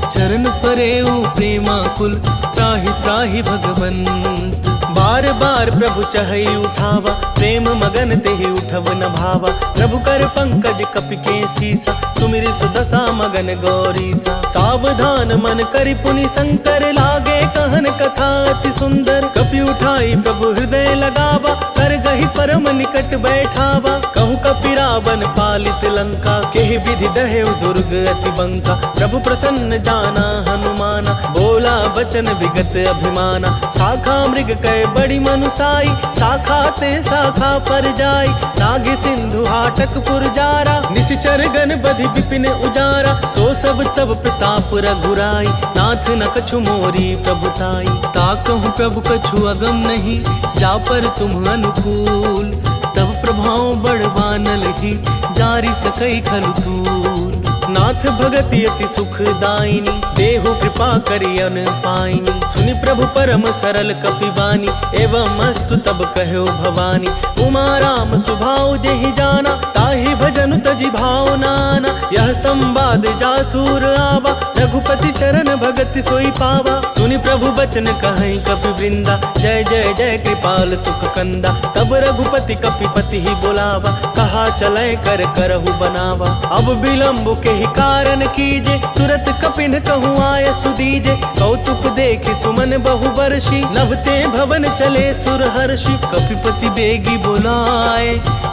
चरण परेउ प्रेमा कुल, त्राहि त्राहि भगवंत। बार बार प्रभु चहई उठावा, प्रेम मगन तेहि उठव न भावा। प्रभु कर पंकज कपि के सीसा, सुमिरि सुदशा मगन गौरीसा। सावधान मन करि पुनि शंकर, लागे कहन कथा अति सुंदर। कपि उठाई प्रभु हृदय लगावा, कर गहि परम निकट बैठावा। कहु कपि रावण पालित लंका, केहि विधि दहेउ दुर्ग अति बंका। प्रभु प्रसन्न जाना हनुमाना, बोला बचन विगत अभिमाना। शाखा मृग कै बड़ी मनुसाई, शाखा ते शाखा पर जाई। नाग सिंधु हाटक पुरजारा, निशिचर गण बधि विपिन उजारा। सो सब तब प्रताप रघुराई, नाथ न कछु मोरी प्रभुताई। ताकहु प्रभु कछु अगम नहीं, जा पर तुम अनुकूल। तब प्रभाव बढ़वानल ही, जारी सकई खलु तूल। नाथ भगति अति सुखदायिनी, देहु कृपा करि अन पाइनी। सुनि प्रभु परम सरल कपि बानी, एवं अस्तु तब कहो भवानी। उमा राम सुभाव जेहि जाना, ताहि भजन तजि भाव नाना। यह संवाद जासूर आवा, रघुपति चरण भगति सोई पावा। सुनि प्रभु बचन कहै कपि वृंदा, जय जय जय कृपाल सुख कंदा। तब रघुपति कपिपति ही बोलावा, कहा चलै कर करहु बनावा। अब विलम्ब के ही कारण कीजे, तुरत कपिन कहूँ आय सुदीजे। कौतुक देखि सुमन बहु बरसी, नभते भवन चले सुर हर्षि। कपिपति बेगी बोलाए,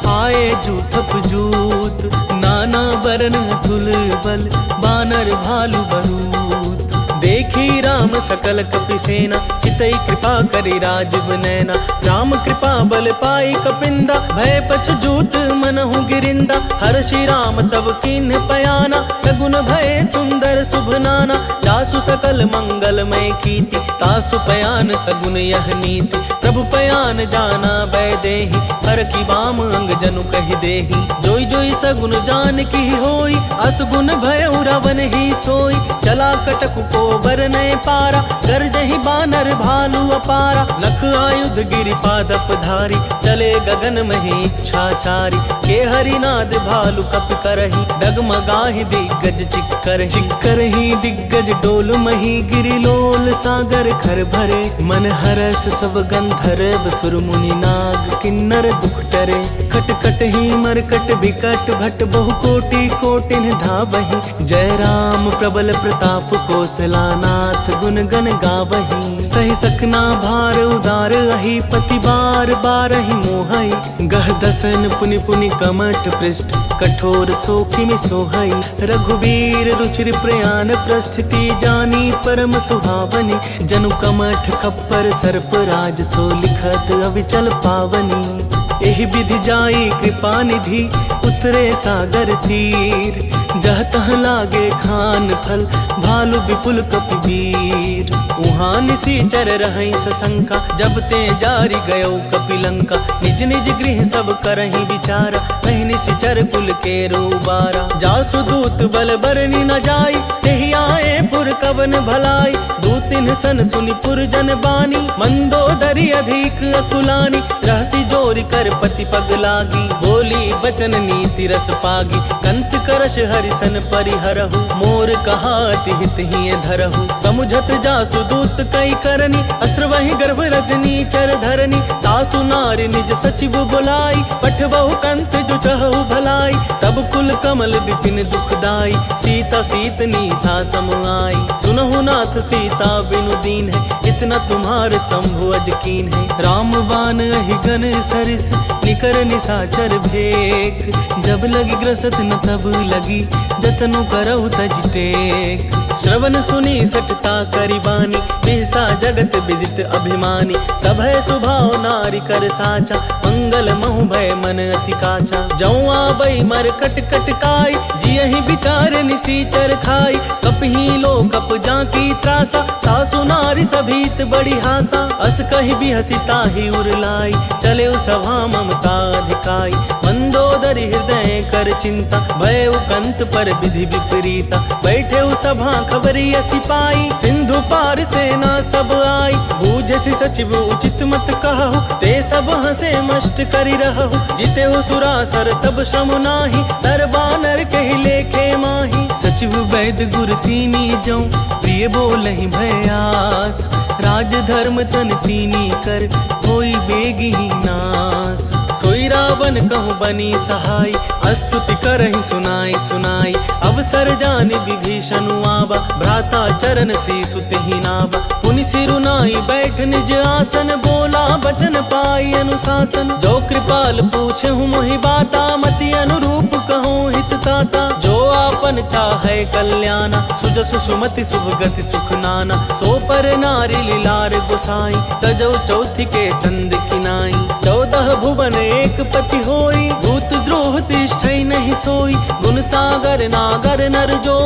आए जूथप जूत। नाना बरन तुल बल, बानर भालु बरूत। देख देखी राम सकल कपि सेना, चितई कृपा करी राजीव नैना। राम कृपा बल पाई कपिंदा, भय पछ जूत मनहु गिरिंदा। हर्षि राम तब कीन्ह पयाना, सगुन भय सुंदर शुभ नाना। जासु सकल मंगलमय कीर्ति, तासु पयान सगुन यह नीति। प्रभु पयान जाना वैदेही, हर की बाम अंग जनु कहि देही। जोई जोई सगुन जान की होई, असगुन भय रावण ही सोई। चला कटक को बरनय पारा, गर्जहि बानर भालु अपारा। नख आयुध गिरि पादप धारी, चले गगन मही इच्छाचारी। के हरिनाद भालु कपि करही, डगमगाहि दिग्गज चिक्कर। चिक्करहि दिग्गज डोल मही, गिरि लोल सागर खर भरे। मन हर्ष सब गंधर्व सुर मुनि नाग, किन्नर दुख टरे। खट खट ही मरकट बिकट भट, बहु कोटि कोटिन धावहि। जय राम प्रबल प्रताप कौशलानाथ, गुण गण गावहि। सहि सकना भार उदार अहि, पति बार बारहि मोहई। गह दसन पुनि पुनि कमठ पृष्ठ, कठोर सोखिमि सोहई। रघुबीर रुचिर प्रयाण प्रस्थिति, जानी परम सुहावनी। जनु कमठ खप्पर सर्प राज, सो लिखत अविचल पावनी। एहि विधि जाई कृपा निधि, उतरे सागर तीर। जह तह लागे खान फल, भालु विपुल कपि वीर। उहाँ निसीचर रहई सशंका, जब ते जारी गयो कपिलंका। निज निज गृह सब करहि विचारा, कहि निसीचर कुल के रोबारा। जासु दूत बल बरनि न जाई, तेहि आए पुर कवन भलाई। दूतिन सन सुनि पुर जन बानी, मंदोदरी अधिक अकुलानी। रहसी जोरि कर पति पग लागी, बोली बचन नीति रस पागी। कंत करश हरिसन परिहरहु, मोर कहा अति हित हिय धरहु। समुझत जासु दूत कई करनी, अस्त्र वहि गर्भ रजनी चर धरनी। तासु नारी निज सचिव बुलाई, पठबहु कंत जो चहु भलाई। तब कुल कमल विपिन दुखदाई, सीता सीतनी सा सम आई। सुनहु नाथ सीता बिनु दीन है, इतना तुम्हार शंभु अज कीन है। राम बान अहि गन सरिस, निकर निसाचर भेक। जब लगी ग्रसत न तब लगी, जतनु करहु तज टेक। श्रवण सुनी सटता करि बानी, बिहसा जगत विदित अभिमानी। सभय सुभाव नारी कर साचा, मंगल महु भय मन अति काचा। जौ आवै मर कट कट काय, जियहि विचार निसीचर खाई। कपहि लो कप जाकी त्रासा, तासु नारी सभीत बड़ी हासा। अस कहि बिहसी ताहि उरलाई, चले सभा ममता अधिकाई। मंदोदरी हृदय कर चिंता, भय कंत पर विधि विपरीता। बैठे सभा खबरी सिपाई, सिंधु पार सेना सब आई। बूझसि सचिव उचित मत कहु, ते सब हंसे मष्ट करि रहु। जिते सुरासर तब श्रम नाही, नर बानर केहि लेखे माही। सचिव वैद गुर तीनी जौ, प्रिय बोलहि भयास। राज धर्म तन तीनी कर, होई बेगिहि नास। सोई रावण कहूँ बनी सहाय, स्तुति करहि सुनाई सुनाई। अवसर जानि विभीषण आवा, भ्राता चरण सीसु तेहि नावा। पुनि सिरुनाई बैठ निज आसन, बोला बचन पाई अनुशासन। जो कृपाल पूछहु मोहि बाता, मति अनुरूप कहूँ हित ताता। जो आपन चाहे कल्याणा, सुजसु सुमति शुभ गति सुख नाना। सो पर नारी लीलार गोसाई, तजौ चौथि के चंद किनाई। 14 भुवन एक पति होई, भूत द्रोह तिष्ठै नहीं सोई। गुण सागर नागर नर जो,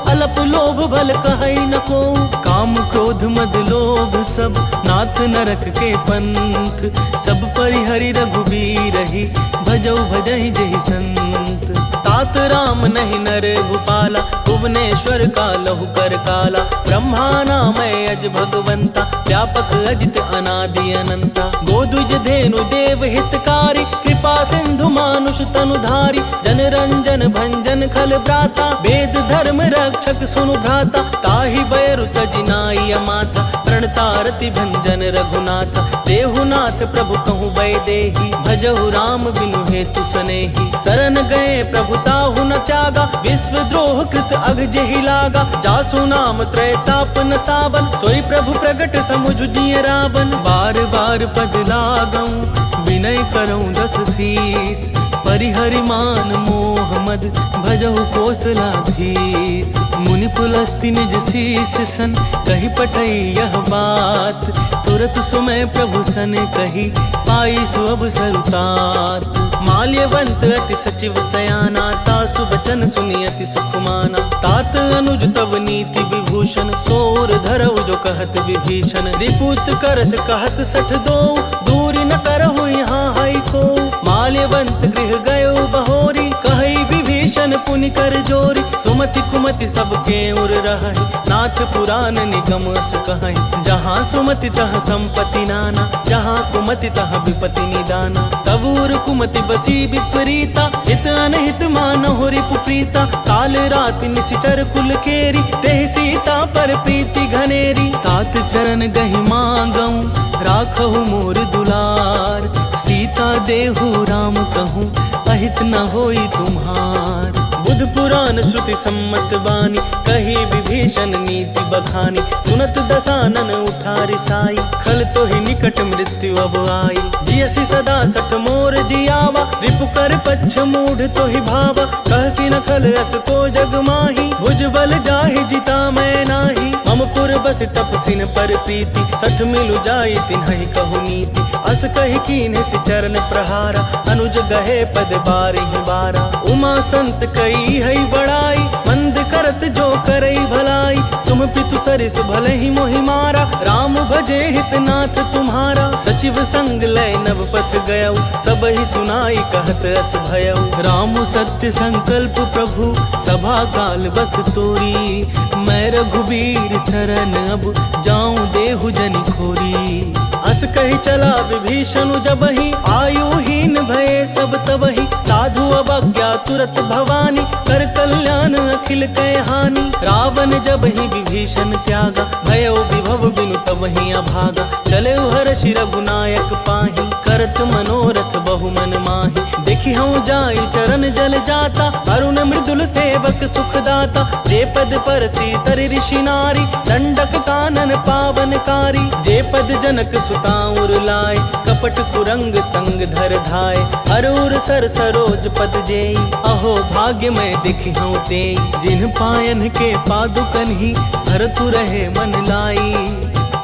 अलप लोभ भल कहै न को। काम क्रोध मद लोभ सब, नाथ नरक के पंथ। सब परिहरि रघुबीरहि, भजौ भजहि जेहि संत। तात राम नहीं नर भूपाला, भुवनेश्वर का लहु कर काला। ब्रह्मा नामय अज भगवंता, व्यापक अजित अनादि अनंता। गोदुज धेनु देव हितकारी, कृपा सिंधु मानुष तनुधारी। जन रंजन भंजन खल भ्राता, वेद धर्म रक्षक सुनु भ्राता। ताहि बयरु तज नाई अमाथा, प्रणतारति भंजन रघुनाथ। देहुनाथ प्रभु कहूँ वैदेही, भजहु राम बिनु हेतु सनेही। शरण गए प्रभु ताहु न त्यागा, विश्व द्रोह कृत अघ जेहि लागा। जासु नाम त्रैताप न सावन, सोई प्रभु प्रगट समुझ जिय रावण। बार बार पद लागऊं विनय करऊं 10 शीस। परिहरि मान मोह मद भजहु कोसलाधीश। मुनि पुलस्ति निज शीस सन कही पठई यह बात। तुरत सुमय प्रभु सन कही पाई सुअब सरुतात। माल्यवंत अति सचिव सयाना तासु बचन सुनि अति सुख माना। तात अनुज तब नीति विभूषण सोर धरऊ जो कहत विभीषण। रिपुत करश कहत 62 दूरी न करहु यहाँ हई को। माल्यवंत गृह गयो बहोरी कही विभीषण पुनि कर जोरी। सुमति कुमति सबके उर रहहि नाथ पुराण निगम अस कहहि। जहाँ सुमति तह संपत्ति नाना जहाँ कुमति तह विपत्ति निदाना। तब उर कुमति बसी विपरीता हित अनहित मानहु रिपु प्रीता। काल रात निशिचर कुल केरी तेहि सीता पर प्रीति घनेरी। तात चरण गहि मांगऊं राखहु मोर दुलार। सीता देहु राम कहूँ अहित न होई तुम्हार। बुध पुराण श्रुति सम्मत बानी कही विभीषण नीति बखानी। सुनत दसानन उठा रिसाई खल तो ही निकट मृत्यु अब आई। जियसि सदा सठ मोर जियावा रिपु कर पच्छ मूढ़ तो ही भावा। कहसी न खल अस को जग माही भुज बल जाहि जिता मैं नाही। मम पुर बस तपसिन पर प्रीति सठ मिलु जाई तिन्हि कहु नीति। अस कहि कीन्ह सि चरण प्रहारा अनुज गहे पद बारहि बारा। उमा संत कई है बड़ाई मंद करत जो करई भलाई। तुम पितु सरिस भले ही मोहि मारा राम भजे हितनाथ तुम्हारा। सचिव संग लय नव पथ गयऊ सब ही सुनाई कहत अस भयऊ। राम सत्य संकल्प प्रभु सभा काल बस तोरी। मैं रघुबीर शरण अब जाऊं देहु जनि खोरी। अस कही चला विभीषण जबहि आयुहीन भये सब तबहि। साधु अवज्ञा तुरत भवानी कर कल्याण अखिल कै हानि। रावण जबहि विभीषण त्यागा भयो विभव बिनु तबहि अभागा। चले हर्षि रघुनायक पाहि करत मनोरथ बहु मन माहि। देखि हूँ जाई चरण जल जाता अरुण मृदुल सेवक सुखदाता। जे पद पर सीतर ऋषि नारी दंडक कानन पावनकारी। जे पद जनक सुताउर लाए कपट कुरंग संग धर धाय। हरूर सर सरोज पद जेई अहो भाग्य में दिखि हूँ तेई। जिन पायन के पादुकन ही भरतु रहे मन लाई।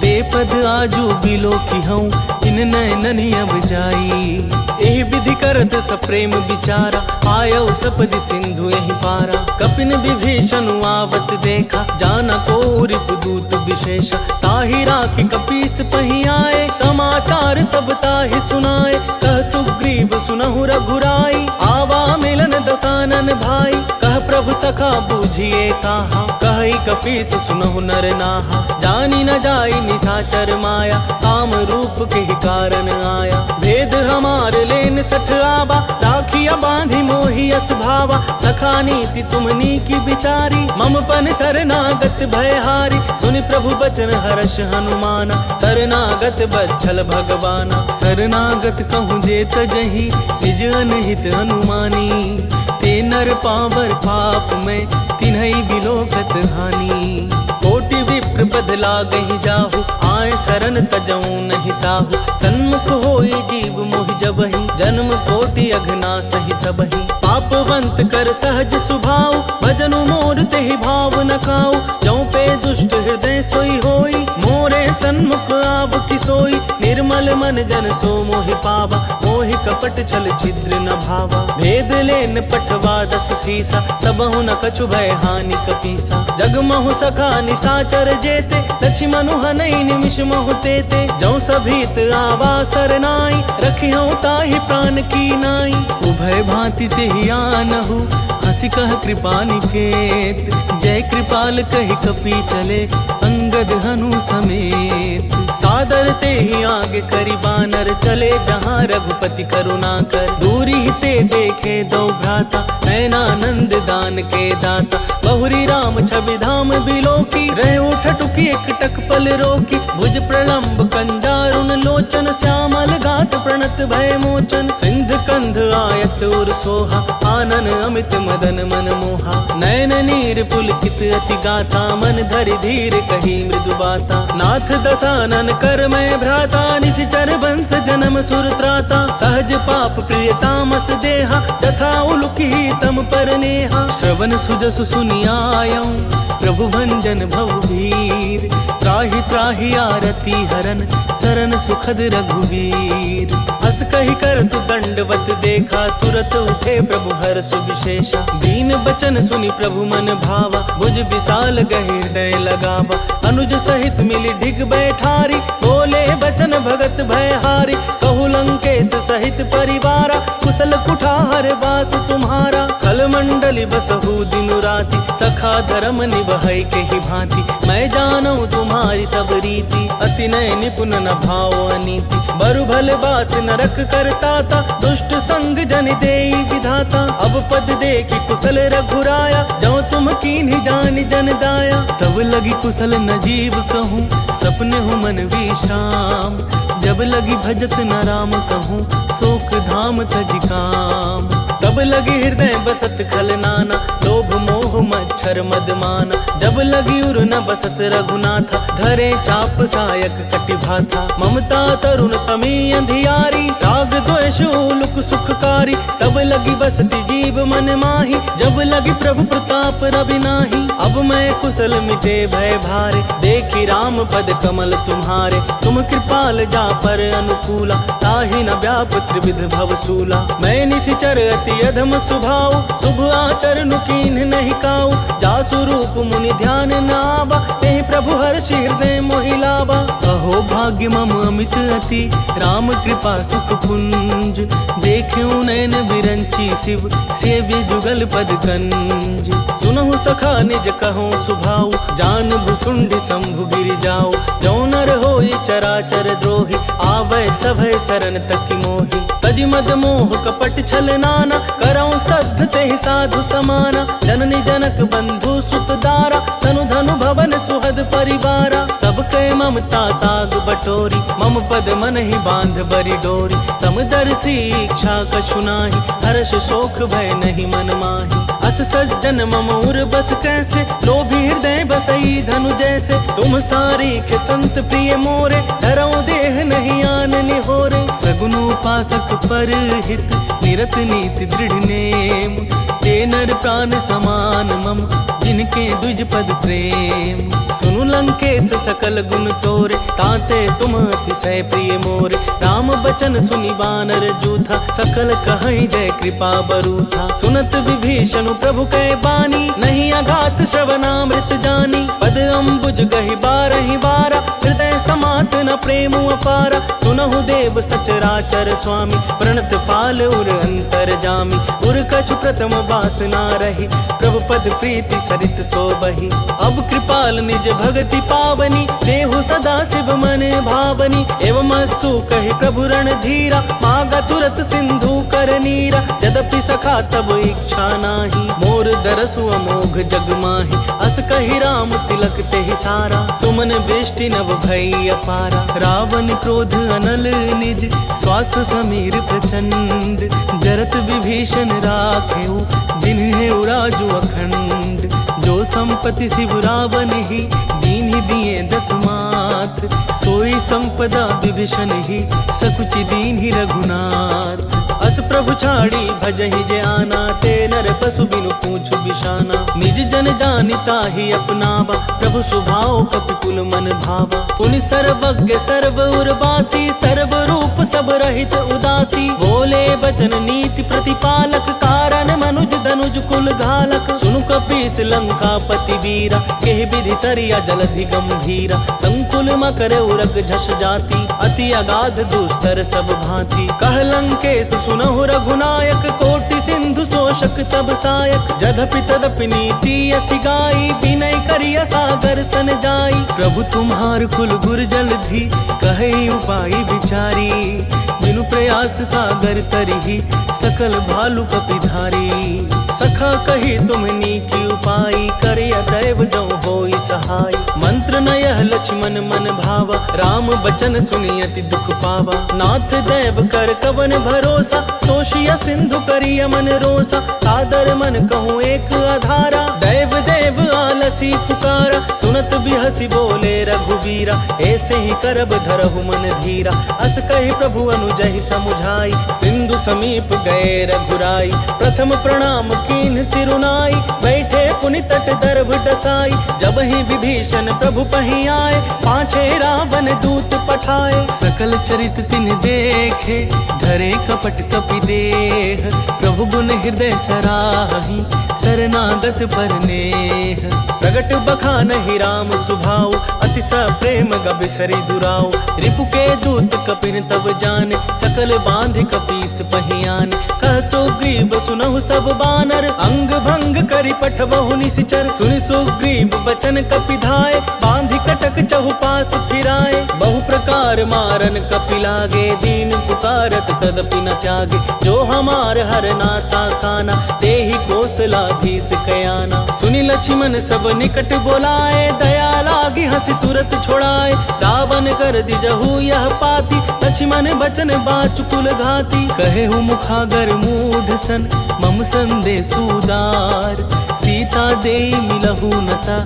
ते पद आजू बिलो की हूँ इन नैनन अब जाई। एहि विधि करत सप्रेम विचारा आयो सपदि सिंधु यही पारा। कपिन विभीषण आवत देखा जाना को रिपुदूत विशेषा। ताहि राखी कपीस पही आए समाचार सब ताहि सुनाए। कह सुग्रीव सुनहु रघुराई आवा मिलन दसानन भाई। कह प्रभु सखा बूझिए कहा कहि कपीस सुनहु नर नाहा। जानी न जाई निशाचर माया काम रूप के ही कारण आया। भेद हमार लेन सठ आवा राखिया बांधी मोहि अस भावा। सखा नीति तुमनी की बिचारी मम पन शरणागत भयहारी। सुनि प्रभु बचन हर्ष हनुमाना शरणागत बच्छल भगवाना। शरणागत कहूँ जे तजहि निज अनहित अनुमानी। ते नर पावर पाप में तिन्हई बिलोकत हानि। कोटि विप्र बदला गही जाहु आए शरण तजऊ नहीं ताहु। सन्मुख होई जीव मोहि जबहि जन्म कोटि अघना सही तबहि। पापवंत कर सहज सुभाव भजनु मोर तेहि भाव न खाऊ। जौ पे दुष्ट हृदय सोई होई मोरे सन्मुख आव किसोई। निर्मल मन जन सो मोहि पावा मोहि कपट छल छिद्र न भावा। भेद लेन पठवा 10 सीसा तबहु न कछु भय हानि कपीसा। जगमहु सखा निशाचर जेते लक्ष्मणु हनई निमिष महु तेते। जौ सभीत आवा सरनाई रखियौ ताहि प्राण की नाई। उभय भांति तेहि आनहु हंसी कह कृपा निकेत। जय कृपाल कहि कपि चले अंगद हनु समेत। सादर ते ही आगे करी बानर चले जहाँ रघुपति करुणा कर। दूरी ही ते के देखे दो भ्राता, नयनानंद दान के दाता। बहुरी राम छवि धाम बिलोकी, रह उठ टुकी एक टक पल रोकी। भुज प्रलंब कंजारुन लोचन, श्यामल गात प्रणत भय मोचन। सिंध कंध आयत उर सोहा, आनन अमित मदन मन मोहा। नयन नीर पुलकित अति गाथा, मन धरि धीर कही मृदु बाता। नाथ दसानन कर मैं भ्राता, निशिचर बंस जन्म सुर त्राता। सहज पाप प्रिय तामस देहा, तथा उलुकी तम पर नेहा। श्रवण सुजसु सुनियायऊं, प्रभु भंजन भव भीर। त्राहि त्राहि आरती हरन, सरन सुखद रघुवीर। अस कहि करत दंडवत देखा, तुरत उठे प्रभु हर्ष विशेषा। दीन बचन सुनि प्रभु मन भावा, भुज विशाल गहि हृदय लगावा। अनुज सहित मिली ढिग बैठारी, बोले बचन भगत भयहारी। कहु लंकेश सहित परिवारा, कुशल कुठार बास तुम्हारा। खल मंडली बसहु दिनु राति, सखा धर्म निभई के ही भांति। मैं जानू तुम्हारी सब रीति, अति नय निपुण न भाव अनीति। बरु भले बास नरक करता था, दुष्ट संग जन देई विधाता। अब पद देखी कुशल रघुराया, जो तुम कीन्ही जानि जन दाया। तब लगी कुशल न जीव कहूँ, सपने हूँ मन विश्राम। जब लगी भजत न राम कहूँ, शोक धाम तज काम। तब लगी हृदय बसत खल नाना, लोभ मोह मच्छर मदमाना। जब लगी उर न बसत रघुनाथा, धरे चाप सायक कटि भाथा। ममता तरुण तमी अंधियारी, राग द्वेष लुक सुखकारी। तब लगी बसती जीव मन माही, जब लगी प्रभु प्रताप रवि नाही। अब मैं कुशल मिटे भय भारे, देखी राम पद कमल तुम्हारे। तुम कृपाल जा पर अनुकूला, ताहि न व्याप त्रिविध भवसूला। मैं निशिचर अति अधम सुभाव, शुभ आचरण कीन्ह नहीं काऊ। जासु रूप मुनि ध्यान न आवा, तेहि प्रभु हर्षि हृदय मोहि लावा। अहो भाग्य मम अमित अति, राम कृपा सुख पुंज। देखूं नयन बिरंची शिव, सेव्य जुगल पद कंज। सुनहु सखा निज कहूँ सुभाऊ, जान भुसुंड शंभु गिर जाओ। जो नर होई चराचर द्रोही, आवै सभय शरण तकी मोहि। तज मद मोह कपट छल नाना, करऊं सद्ध तेहि साधु समाना। जननी जनक बंधु सुत दारा, तनु धनु भवन सुहद परिवारा। सबके ममता ताग बटोरी, मम पद मन ही बांध बरी डोरी। समदर्शी इच्छा कछु नाही, हर्ष शोक भय नहीं मन माही। अस सज्जन मम उर बस कैसे, लोभी हृदय बसई धनु जैसे। तुम सारीख संत प्रिय मोरे, धरऊं देह नहीं आन निहोरे। सगुन उपासक पर हित, निरत नीति दृढ़ नेम। ते नर प्राण समान मम, जिनके द्विज पद प्रेम। सुनु लंकेश सकल गुण तोरे, ताते तुम अतिशय प्रिय मोरे। राम बचन सुनि वानर जूथा, सकल कहई जय कृपा बरूथा। सुनत विभीषण प्रभु कै बानी, नहीं अघात श्रवणामृत जानी। पद अम्बुज गहि बारहि बारा, हृदय समात न प्रेम अपारा। सुनहु देव सचराचर स्वामी, प्रणत पाल उर अंतर जामी। उर कछु प्रथम वासना रही, प्रभु पद प्रीति सरित सोबही। अब कृपाल निज भगति पावनी, देहु सदा शिव मन भावनी। एवं अस्तु कहि प्रभु रणधीरा, मागा तुरत सिंधु कर नीरा। यद्यपि सखा तब इच्छा नाही, मोर दरसु अमोघ जग माही। अस कहि राम तिलक तेहि सारा, सुमन वृष्टि नव भई अपारा। रावण क्रोध अनल निज, श्वास समीर प्रचंड। जरत विभीषण राखेउ, जिन्हें उराजु अखंड। जो संपत्ति शिव रावण ही, दीन्हि दिए दस मात। सोई संपदा विभीषण ही, सकुचि दीन्हि रघुनाथ। अस प्रभु छाड़ी भजहि जे आना, ते नर पशु बिनु पूछु बिशाना। निज जन जानिता ही अपनावा, प्रभु स्वभाव कपिकुल मन भावा। पुनि सर्वज्ञ सर्व उर्वासी, सर्व रूप सब रहित उदासी। बोले बचन नीति प्रतिपालक, कारण मनुज धनुज कुल घालक। सुनु कपीस लंकापति वीरा, केहि विधि तरिया जलधि गंभीरा। संकुल मकर उरग झष जाति, अति अगाध दुस्तर सब भांति। कह लंकेश सुनहु रघुनायक, कोटि सिंधु सो तोषक तब सायक, जधपि तदपि नीति असि गाई, विनय करिय सागर सन जाई। प्रभु तुम्हार कुल गुर जलधि, कहे उपाय विचारी, बिनु प्रयास सागर तरिहि, सकल भालु कपिधारी। सखा कही तुमनी की उपाय, करिय दैव जो होई सहाय। मंत्र न यह लक्ष्मण मन भावा, राम बचन सुनियति दुख पावा। नाथ दैव कर कवन भरोसा, सोशिया सिंधु करिय मन रोसा। सादर मन कहूँ एक आधारा, दैव देव आलसी पुकारा। सुनत बिहसी बोले रघुबीरा, ऐसे ही करब धरहु मन धीरा। अस कही प्रभु अनुजहि समुझाई, सिंधु समीप गए रघुराई। प्रथम प्रणाम कीन्ह सिरुनाई, बैठे पुनि तट दर्भ डसाई। जब ही विभीषण प्रभु पहि आए, पाछे रावण दूत पठाए। सकल चरित तिन्ह देखे, धरे कपट कपि देह। प्रभु गुण हृदय सराहि, शरणागत पर नेह। प्रगट बखानहि राम सुभाऊ, अति सप्रेम गबिसरि दुराऊ। रिपु के दूत कपिन तब जाने, सकल बांध कपीस पहियान। कह सुग्रीव सुनहु सब बानर, अंग भंग करि पठबहु निशिचर। सुनि सुग्रीव बचन कपिधाय, बांधि कटक चहुपास फिराए। बहु प्रकार मारन कपि लागे, दीन पुकारत तदपि न त्यागे। जो हमार हरनासा खाना, देहि कौशलाधीश कयाना। सुनि लक्ष्मण सब निकट बोलाए, दया लागी हंसी तुरत छोड़ाए। रावण कर दिजहु यह पाती, लक्ष्मण बचन बाचुकुल घाती। कहे हूँ मुखागर मूढ़ सन, मम संदेश उदार। सीता दे मिलहु नता,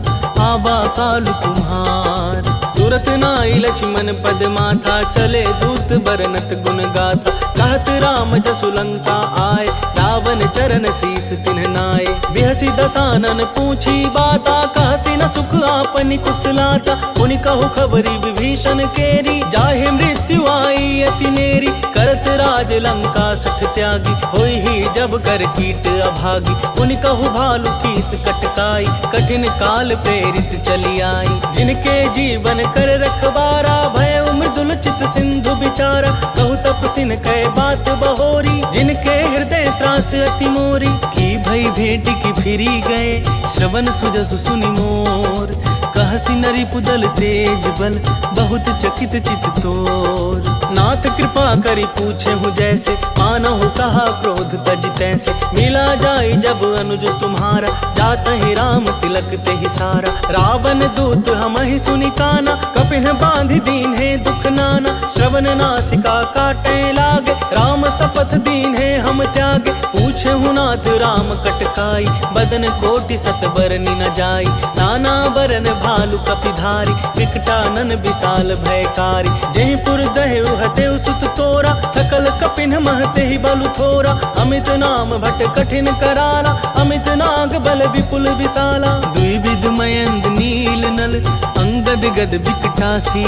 आबा कालु तुम्हार। तुरत नाई लक्ष्मण पद माथा, चले दूत बरनत गुण गाथा। कहत राम जसु लंका आए, रावण चरण शीस तिन्ह नाए। बिहसी दसानन पूछी बाता, कहसी न सुख आपनि कुशलाता। मुनि कहु खबरी विभीषण केरी, जाहे मृत्यु आई अति नेरी। करत राज लंका सठ त्यागी, होई ही जब कर कीट अभागी। मुनि कहु भालु कीस कटकाई, कठिन काल प्रेरित चली आई। जिनके जीवन कर रखबारा, भय मृदुल चित सिंधु बिचारा। कहु तपसिन कै बात बहोरी, जिनके हृदय त्रास अति मोरी। की भई भेंट की फिरी गए, श्रवण सुजसु सुनि मोर। कहसी नरि पुदल तेज बल, बहुत चकित चित तोर। नाथ कृपा करी पूछे हूँ जैसे, मानहु कहा क्रोध तज तैसे। मिला जाय जब अनुज तुम्हारा, जात ही राम तिलक ते ही सारा। रावण दूत हम ही सुनि काना, कपिन बांधि दीन है दुख नाना। श्रवण नासिका काटे लागे, राम शपथ दीन है हम त्यागे। पूछे हूँ नाथ राम कटकाई, बदन कोटि सत बरनि न जाई। नाना बरन भालु कपिधारी, विकटानन विशाल भयकारी। जहि पुर दहेउ हतेउ सुत तोरा, सकल कपिन महते ही बलु थोरा। अमित नाम भट कठिन कराला, अमित नाग बल विपुल विशाला। द्विविध मयंद नील नल, अंगद गद विकटासी।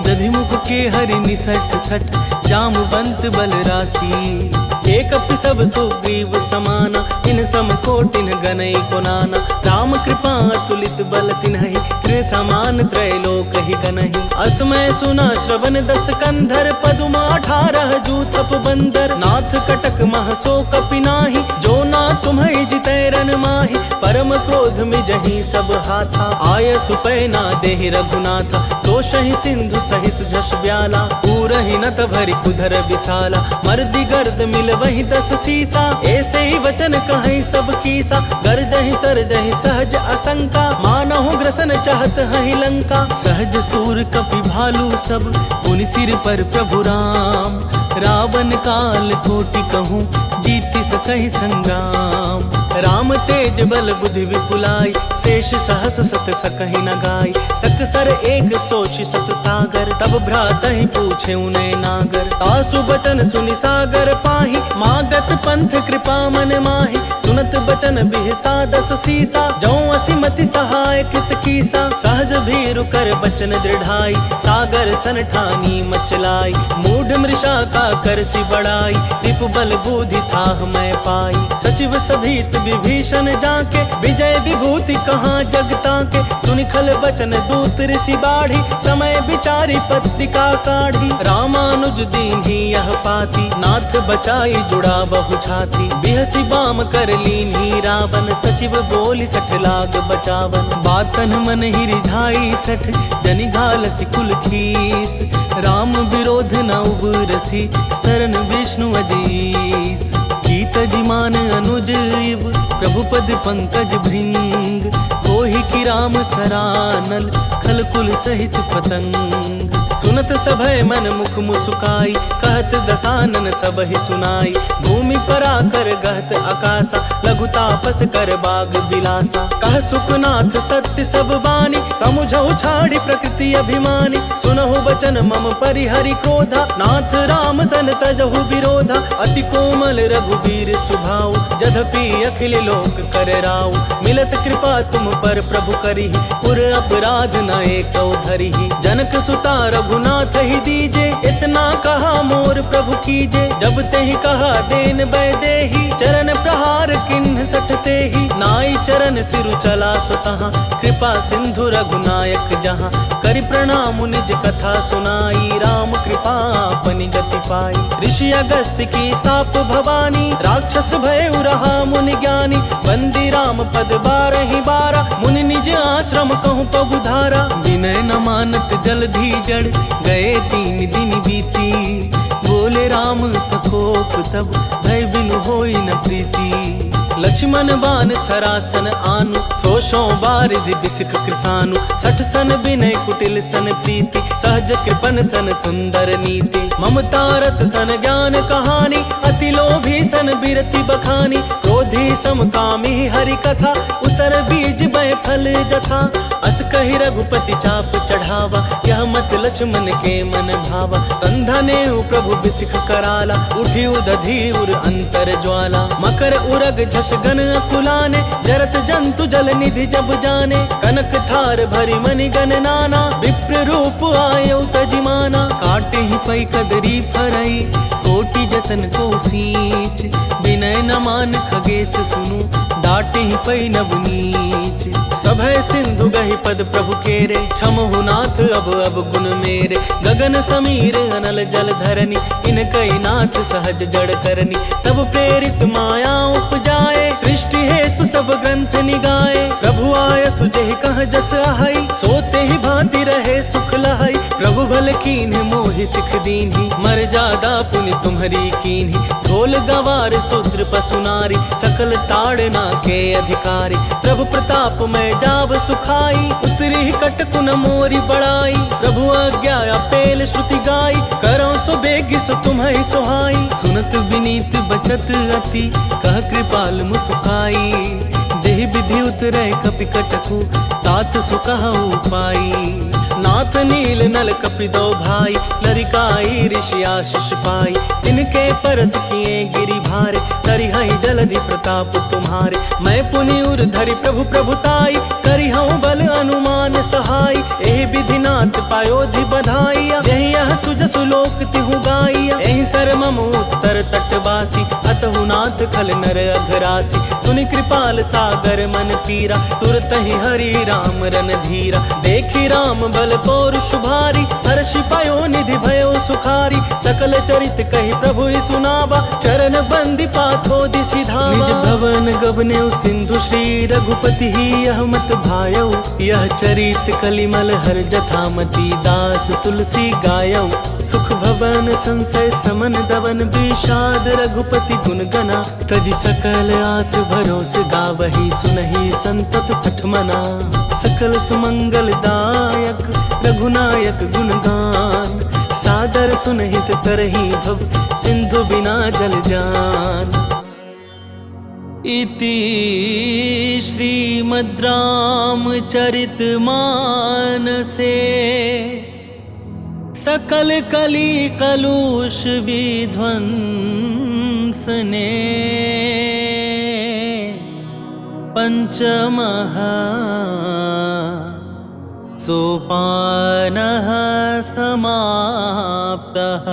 दधिमुख के हरि निसठ सठ, जामवंत बल राशि। एक सब सुग्रीव समाना, इन सम कोटिन गनई को नाना। राम कृपा अतुलित बल तिन्हि, कृ समान त्रैलोक ही गनहि। असमय सुना श्रवण दस कंधर, पदुमा 18 जूथप बंदर। नाथ कटक मह सो कपि नाही, जो ना तुम्हि जितै रन माही। परम क्रोध मिजहि सब हाथा, आय सुपैना देहि रघुनाथा। सोषहि सिंधु सहित झस ब्याला, पूरहि नत भरि कुधर विशाला। मर्दि गर्द मिल वही 10 सीसा, ऐसे ही वचन कहीं सब कीसा। गरजहि तरजहि सहज असंका, मानहु ग्रसन चाहत हहि लंका। सहज सूर कपि भालू सब, पुनि सिर पर प्रभु राम। रावण काल कोटि कहूँ, जीति सकहि संग्राम। राम तेज बल बुद्धि विपुलाई, शेष सहस सत सकहि न गाई। सकसर एक सोच सत सागर, तब भ्रातहि पूछे उनय नागर। आसु बचन सुनि सागर पाहि, मागत पंथ कृपा मन माहि। सुनत बचन बिहसा 10 सीसा, जौं असिमति सहाय कृत कीसा। सहज भीरु कर बचन दृढ़ाई, सागर सन ठानी मचलाई। मूढ़ मृषा का करसि बड़ाई, रिपु बल बुद्धि थाह मैं पाई। सचिव सभीत विभीषण जाके, विजय विभूति कहाँ जगता के। सुनि खल बचन दूत ऋषि बाढ़ी, समय विचारी पत्रिका काढ़ी। रामानुज दीन्ही यह पाती, नाथ बचाई जुड़ा बहु छाती। बिहसी बाम कर लीन्ही रावण, सचिव बोली 60 लाख बचावन। बातन मन ही रिझाई 60, जनि घालसी कुल खीस। राम विरोध न उबरसी, शरण विष्णु अजीस। कीत जिमान अनुज इव, प्रभु पद पंकज भृंग। कोहि की राम सरानल, खल कुल सहित पतंग। सुनत सभय मन मुख मुसुकाई, कहत दसानन सब ही सुनाई। भूमि पर आकर गहत आकाशा, लघु तापस कर बाग बिलासा। कह सुखनाथ सत्य सब बानी, समुझऊ छाड़ी प्रकृति अभिमानी। सुनहु बचन मम परिहरि क्रोधा, नाथ राम सन तजहु विरोधा। अति कोमल रघुबीर सुभाऊ, जधपि अखिल लोक कर राऊ। मिलत कृपा तुम पर प्रभु करिहि, पुर अपराध न एकौ धरिहि। जनक सुता रघुनाथ ही दीजे, इतना कहा मोर प्रभु कीजे। जब तेहि कहा देन बैदेही, चरण प्रहार किन्ह सठते ही। नाई चरण सिरु चला सुतहाँ, कृपा सिंधु रघुनायक जहाँ। करि प्रणाम निज कथा सुनाई, राम कृपा अपनी गति पाई। ऋषि अगस्त्य की साप भवानी, राक्षस भय रहा मुनि ज्ञानी। बंदी राम पद 12 बारा, मुनि निज आश्रम कहूँ पगु धारा। विनय न मानत जलधि जड़, गए 3 दिन बीती। बोले राम सकोप तब, भय बिनु होई न प्रीति। लक्ष्मण बान सरासन आनु, सोशों बारिधि बिसिख कृसानु। 60 सन विनय कुटिल सन प्रीति, सहज कृपन सन सुंदर नीति। ममता रत सन ज्ञान कहानी, अति लोभी सन बिरति बखानी। क्रोधी समकामी हरि कथा, उसर बीज बै फल जथा। अस कहि रघुपति चाप चढ़ावा, यह मत लक्ष्मण के मन भावा। संधने प्रभु बिसिख कराला, उठी उदधि उर अंतर ज्वाला। मकर उरग झषगन अकुलाने, जरत जंतु जल निधि जब जाने। कनक थार भरी मणि गण नाना, विप्र रूप आयो तजिमाना। काटे ही पै कदरी फरई, कोटि जतन को सींच। विनय न मान खगेश सुनु, डाटे ही पै नव नीच। सभय सिंधु गहि पद प्रभु केरे, क्षमहु नाथ अब गुण मेरे। गगन समीर अनल जल धरनी, इनकई नाथ सहज जड़ करनी। तब प्रेरित माया उपजाए, सृष्टि हेतु सब ग्रंथ निगाए। प्रभु आय सुजहि कह जस आहई, सोते ही भांति रहे सुख लहई। प्रभु भल कीन्ह मोहि सिख दीन्ही, मर्यादा पुनि तुम्हरी कीन्ही। ढोल गवार शूद्र पशु नारी, सकल ताड़ना के अधिकारी। प्रभु प्रताप में जाव सुखाई, उतरी कटकु न मोरी बड़ाई। प्रभु आज्ञा पेल श्रुति गाई, करो सो बेगी सो तुम्हें सुहाई। सुनत विनीत बचत अति, कह कृपाल मुसुकाई। जेहि विधि उतरै कपि कटकु, तात सुकहु पाई। नाथ नील नल कपि दो भाई, लरिकाई ऋषि आशीष पाई। तिनके परस किए गिरि भारे, तरिहहि जलधि प्रताप तुम्हारे। मैं पुनि उर धरि प्रभु प्रभुताई, करिहउँ बल अनुमान सहाय। एहि विधि नाथ पायोधि बधाइया, यही यह सुजसु लोक तिहु गाइया। एहि सर मम उत्तर तटवासी, अतहु नाथ खल नर अघरासी। सुनि कृपाल सागर मन पीरा, तुरत ही हरि राम रन धीरा। देखी राम बल पौरुष भारी, हर्षि पायो निधि भयो सुखारी। सकल चरित कहि प्रभु सुनावा, चरण बंदी पाथो दिसि धावा। निज भवन गवने सिंधु श्री रघुपति ही, यह मत भायौ। यह चरित कलिमल हर जथामति, दास तुलसी गायौ। सुख भवन संशय समन दवन, विषाद रघुपति गुण गना। तजि सकल आस भरोस गावही, सुनहि संतत 60 मना। सकल सुमंगल दायक, रघुनायक गुणगान। सादर सुनहित तरहि भव, सिंधु बिना जल जान। इति श्रीमद् रामचरित मानसे, सकल कली कलुष विध्वंसने। पंचमः सोपानः समाप्तः।